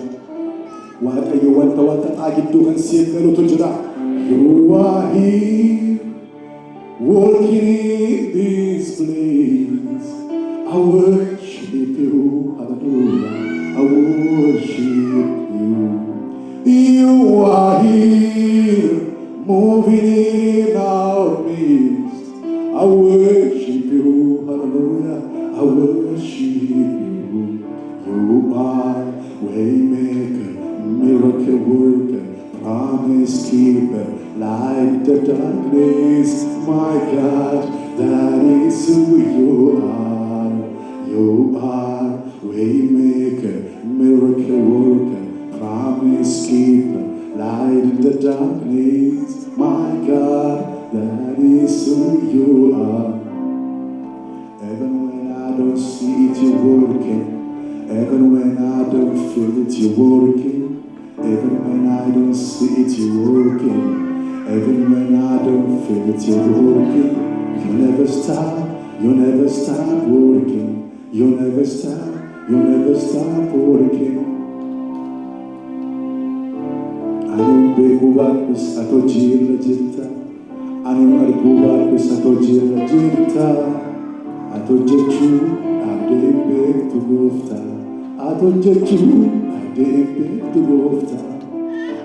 Waaqayyo wanta xaxaa gidduu kan si galutu jira. You are here. Walking in this place, I worship you, hallelujah, I worship you. You are here, moving in our midst. I worship you, hallelujah, I worship you. You are waymaker, miracle worker, promise keeper, light the darkness. My God, that is who you are. You are waymaker, miracle worker, promise keeper, light in the darkness. My God, that is who you are. Even when I don't see it, you're working. Even when I don't feel it, you're working. Even when I don't see it, you're working. Even when I don't feel it, you're working. You never stop working. You never stop working. Anu beekubaattus atoo jirra jirta. Anu argubaattus atoo jirra jirta. Atoo jechuu abdee beektu goofta. Atoo jechuu abdee beektu goofta.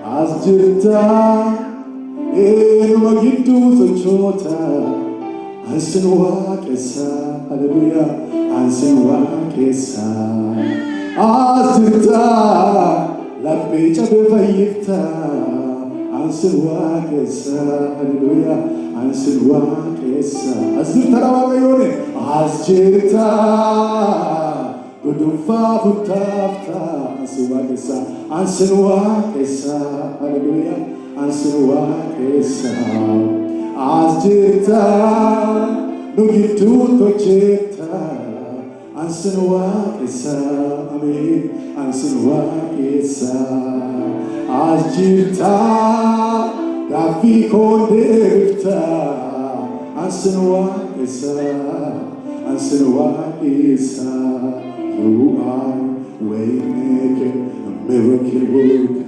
As jirta. Enuma gidduu sochoota ansin waaqessa hallelujah ansin waaqessa as jirta laphee cabee fayyifta ansin waaqessa hallelujah ansin waaqessa as jirta waaqayyoon as jirta gudunfaa futtaafta ansin waaqessa hallelujah ansin waaqessa as jirta nu gidduu hojjetta ansin waaqessa amiin ansin waaqessa as jirta gaaffii koo deebifta ansin waaqessa you are waymaker, miracle worker,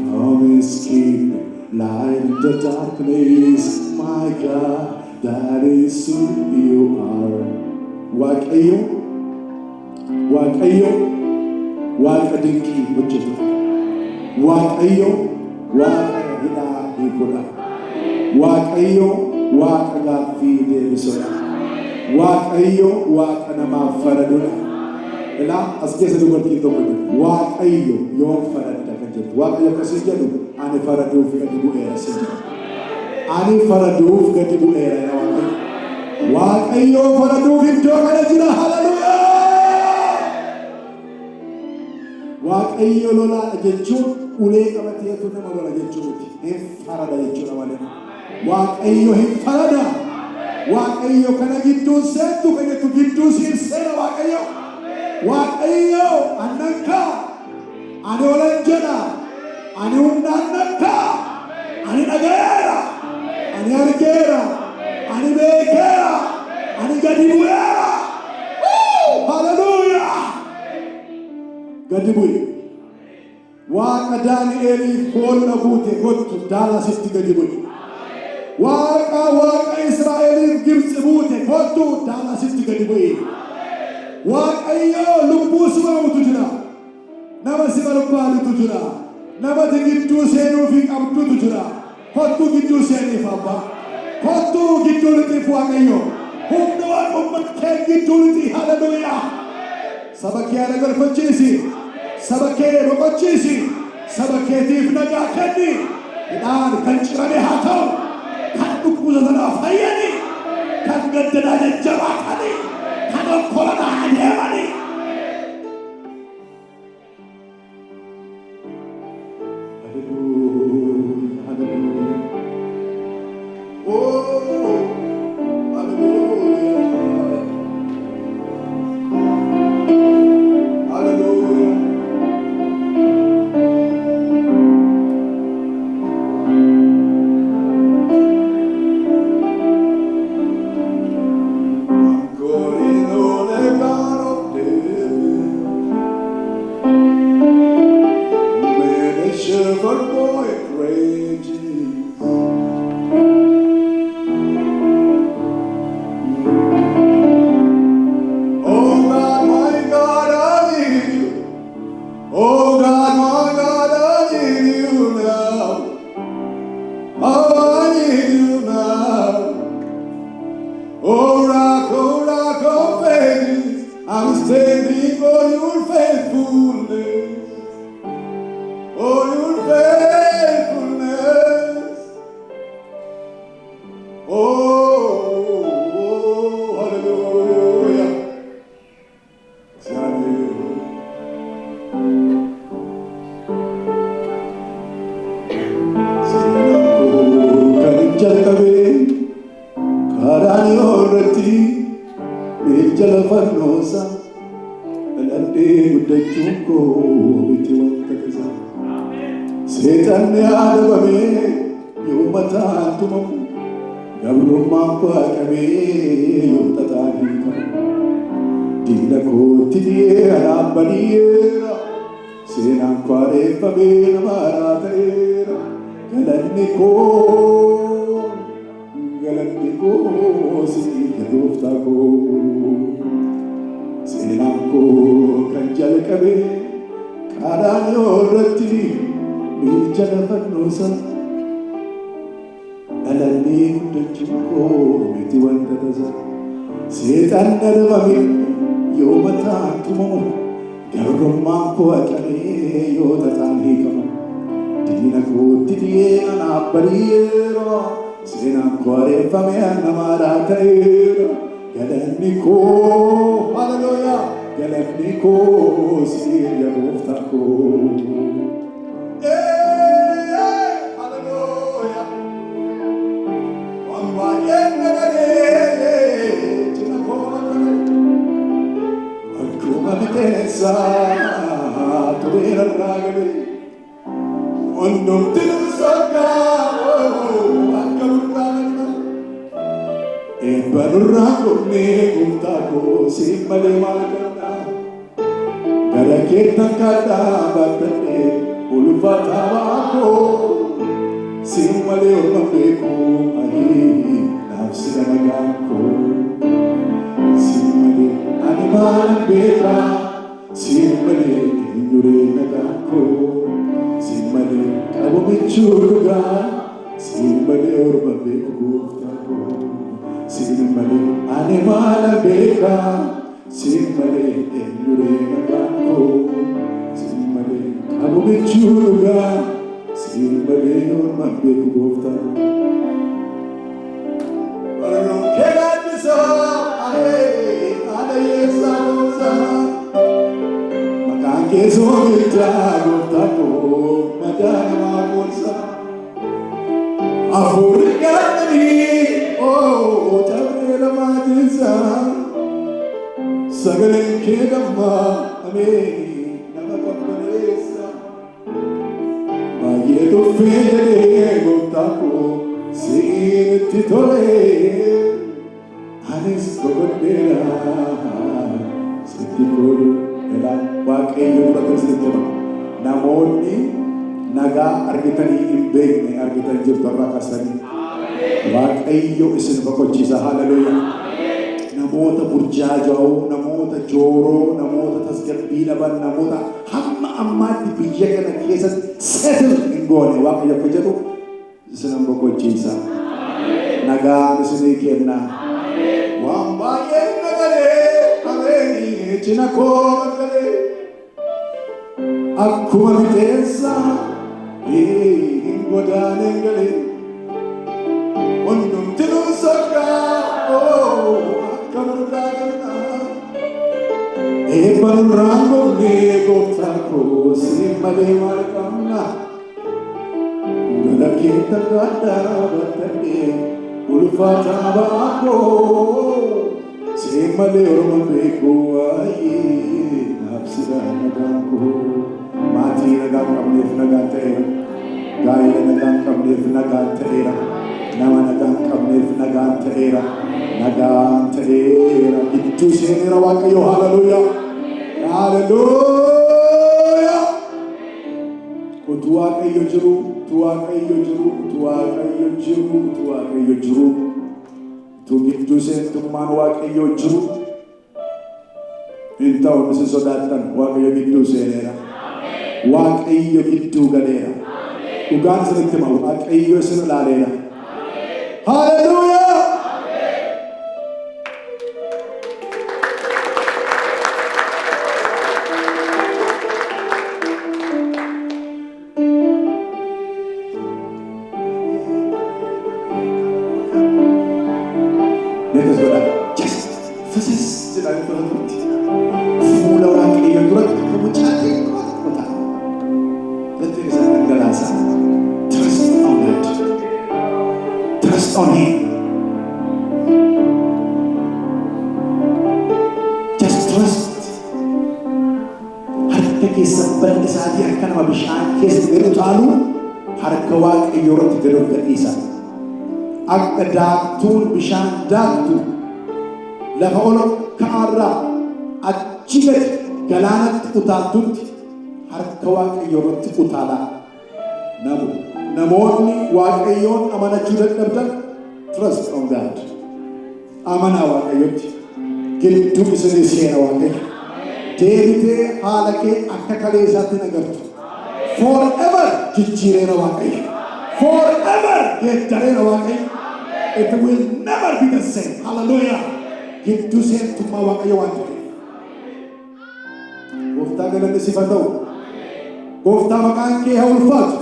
promise keeper, light in the darkness. My God, that is who you are. Waaqayyo Waaqa dinqii hojjetu. Waaqayyo Waaqa hidhaa hiikudha. Waaqayyo Waaqa gaaffii deebisudha. waaqayyo waaqa namaaf faradudha. Ilaa as keessa dubartiin tokko jirti. Waaqayyo yoo faradda kan jettu. Waaqayyo akkasii jedhu ani faraduuf gadi bu'eera si jedha. Ani faraduuf gadi bu'eera yaa waaqayyo. Waaqayyo faraduuf iddoo kana jira. Haleluuyaa! Waaqayyo lolaadha jechuun ulee qabateetu nama lola jechuuti. Hin farada jechuudha malee. Waaqayyo hin farada. Waaqayyo kana gidduu seentu kan jettu gidduu siin seena waaqayyo. Waaqayyo annakka ani olan jedha ani humna annakka ani dhagayeera ani argeera ani beekeera ani gadi bu'eera. Haleluuyaa! Gadi bu'e. Waaqa Daani'eeliif boolla buute kottu Daalasitti gadi bu'e. Waaqa Israa'eliif Gibxi buute kottu Daalasitti gadi bu'e. Waaqayyo lubbuu si baamutu jira. Nama si barbaadutu jira. Nama gidduu seenuu fi qabdutu jira. Kottu gidduu seeniif abbaa. Kottu gidduu lixif waaqayyo. Humna waaqummaa kee gidduu lixi. Haleluuyaa! Saba kee haala galfachiisi. Saba kee boqochiisi. Saba keetiif nagaa kenni. Hidhaan kan cirame haa ta'u. Kan dhukkuba sanaaf fayyani. Kan gaddanaa jajjabaatani. Kan okkolanaa adeemani. Hallelujah, hallelujah. Oh, hallelujah. Hallelujah. Simale, animala beka, simale, enyure naganko, simale, abu bichuga, simale, orman beku gofta. Baron kegatisa, ade yesa gofta, makan keso gita gofta ko, madana magonsa, afurikani. Oh, Tabela Madisa, Sagale Kedama, Ame, Namakamesa, Mayeto Fede, Gotako, Sin Titole, Anis Gobera, Sitiko, Ela, Wake, Protestant, Namoni, Naga, Argitani, Imbe, Argitan Jurtavakasani. Waaqayyo isin boqochiisa. Hallelujah. Namoota burjaaja'oo, namoota jooroo, namoota tasgabbii dhaban, namoota hamma ammaatti biyya kana keessatti settle hin goone Waaqayyo akka jedhu isin boqochiisa. Nagaan isinii kenna. Waan baay'ee nagalee abeeni cina koo nagalee akkuma biteessa hin godaaneen galee. Ondum tinu soka, oh, kamarudana. Ebarango nego tako, simale markamna. Galakita gada batane, ulfata bako. Simale ormabeko aye, napsida naganko. Mati nagang kamnef nagantera, gaya nagang kamnef nagantera. Nama nagaan qabneef nagaan ta'eera, nagaan ta'eera. Gidduu seeneera Waaqayyo. Hallelujah, hallelujah. Utuu Waaqayyo jiru, utuu Waaqayyo jiru, utuu Waaqayyo jiru, utuu Waaqayyo jiru, utuu gidduu seentummaan Waaqayyo jiru. Hin ta'u isin sodaattan Waaqayyo gidduu seeneera. Waaqayyo gidduu galeera. Dhugaan isinitti himu Waaqayyo isin ilaaleera. Hallelujah! Let us go down. Just first, I don't full of Waaqayyo duratti kamu cari kota. Let us galasa. Trust on it. Trust on Him. Just trust. Harka keessa balli isaatii akka nama bishaan keessa gadi utaalu harka Waaqayyo irratti gadi gadhiisa. Akka daaktuun bishaan daaktu lafa ol ka'aarraa achi gadi galaanatti utaaltutti harka Waaqayyo irratti utaala. Namoonni Waaqayyoon amanachuu dadhabdan trust on God. Amanaa Waaqayyotti. Gidduu isinii seena Waaqayyo. Deebitee haala kee akka kaleessaatti nagartu. Forever jijjiireera Waaqayyo. Forever geeddareera Waaqayyo. It will never be the same. Hallelujah. Gidduu seentummaa Waaqayyo waan ta'eef. Gooftaa galanni siif haa ta'u. Gooftaa maqaan kee haa ulfaatu.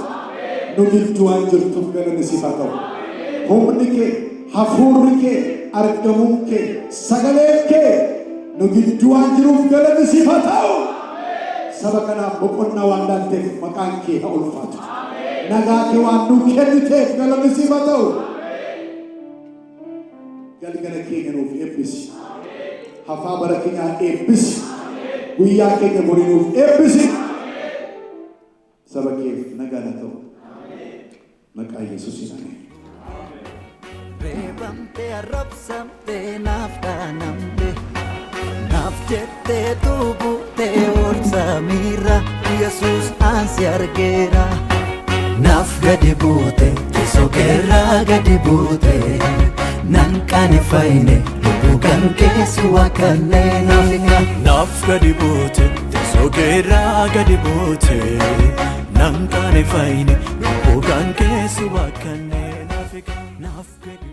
Nu gidduu waan jirtuuf galanni siif haa ta'u. Humni kee, hafuurri kee, argamuun kee, sagaleen kee nu gidduu waan jiruuf galanni siif haa ta'u. Saba kanaaf boqonnaa waan laalteef maqaan kee haa ulfaatu. Nagaa kee waan nu kenniteef galanni siif haa ta'u. Galgala keenya nuuf eebbisi. Hafaa bara keenyaa eebbisi. Guyyaa keenya borii nuuf eebbisi. Saba keef nagaa haa ta'u. Maqaa Yesuusiin ameen. Reebamte arrabsamte naaf dhaanamte naaf jettee tuubute ol samiirra Yesuus ansi argeera. Naaf gadi buute sokeerraa gadi buute nan qaaneffayne lubbuu kan keessi waaqallee naafika. Naaf gadi buute sokeerraa gadi buute nan qaaneffayne lubbuu kan keessi waaqallee naafika. Naaf gadi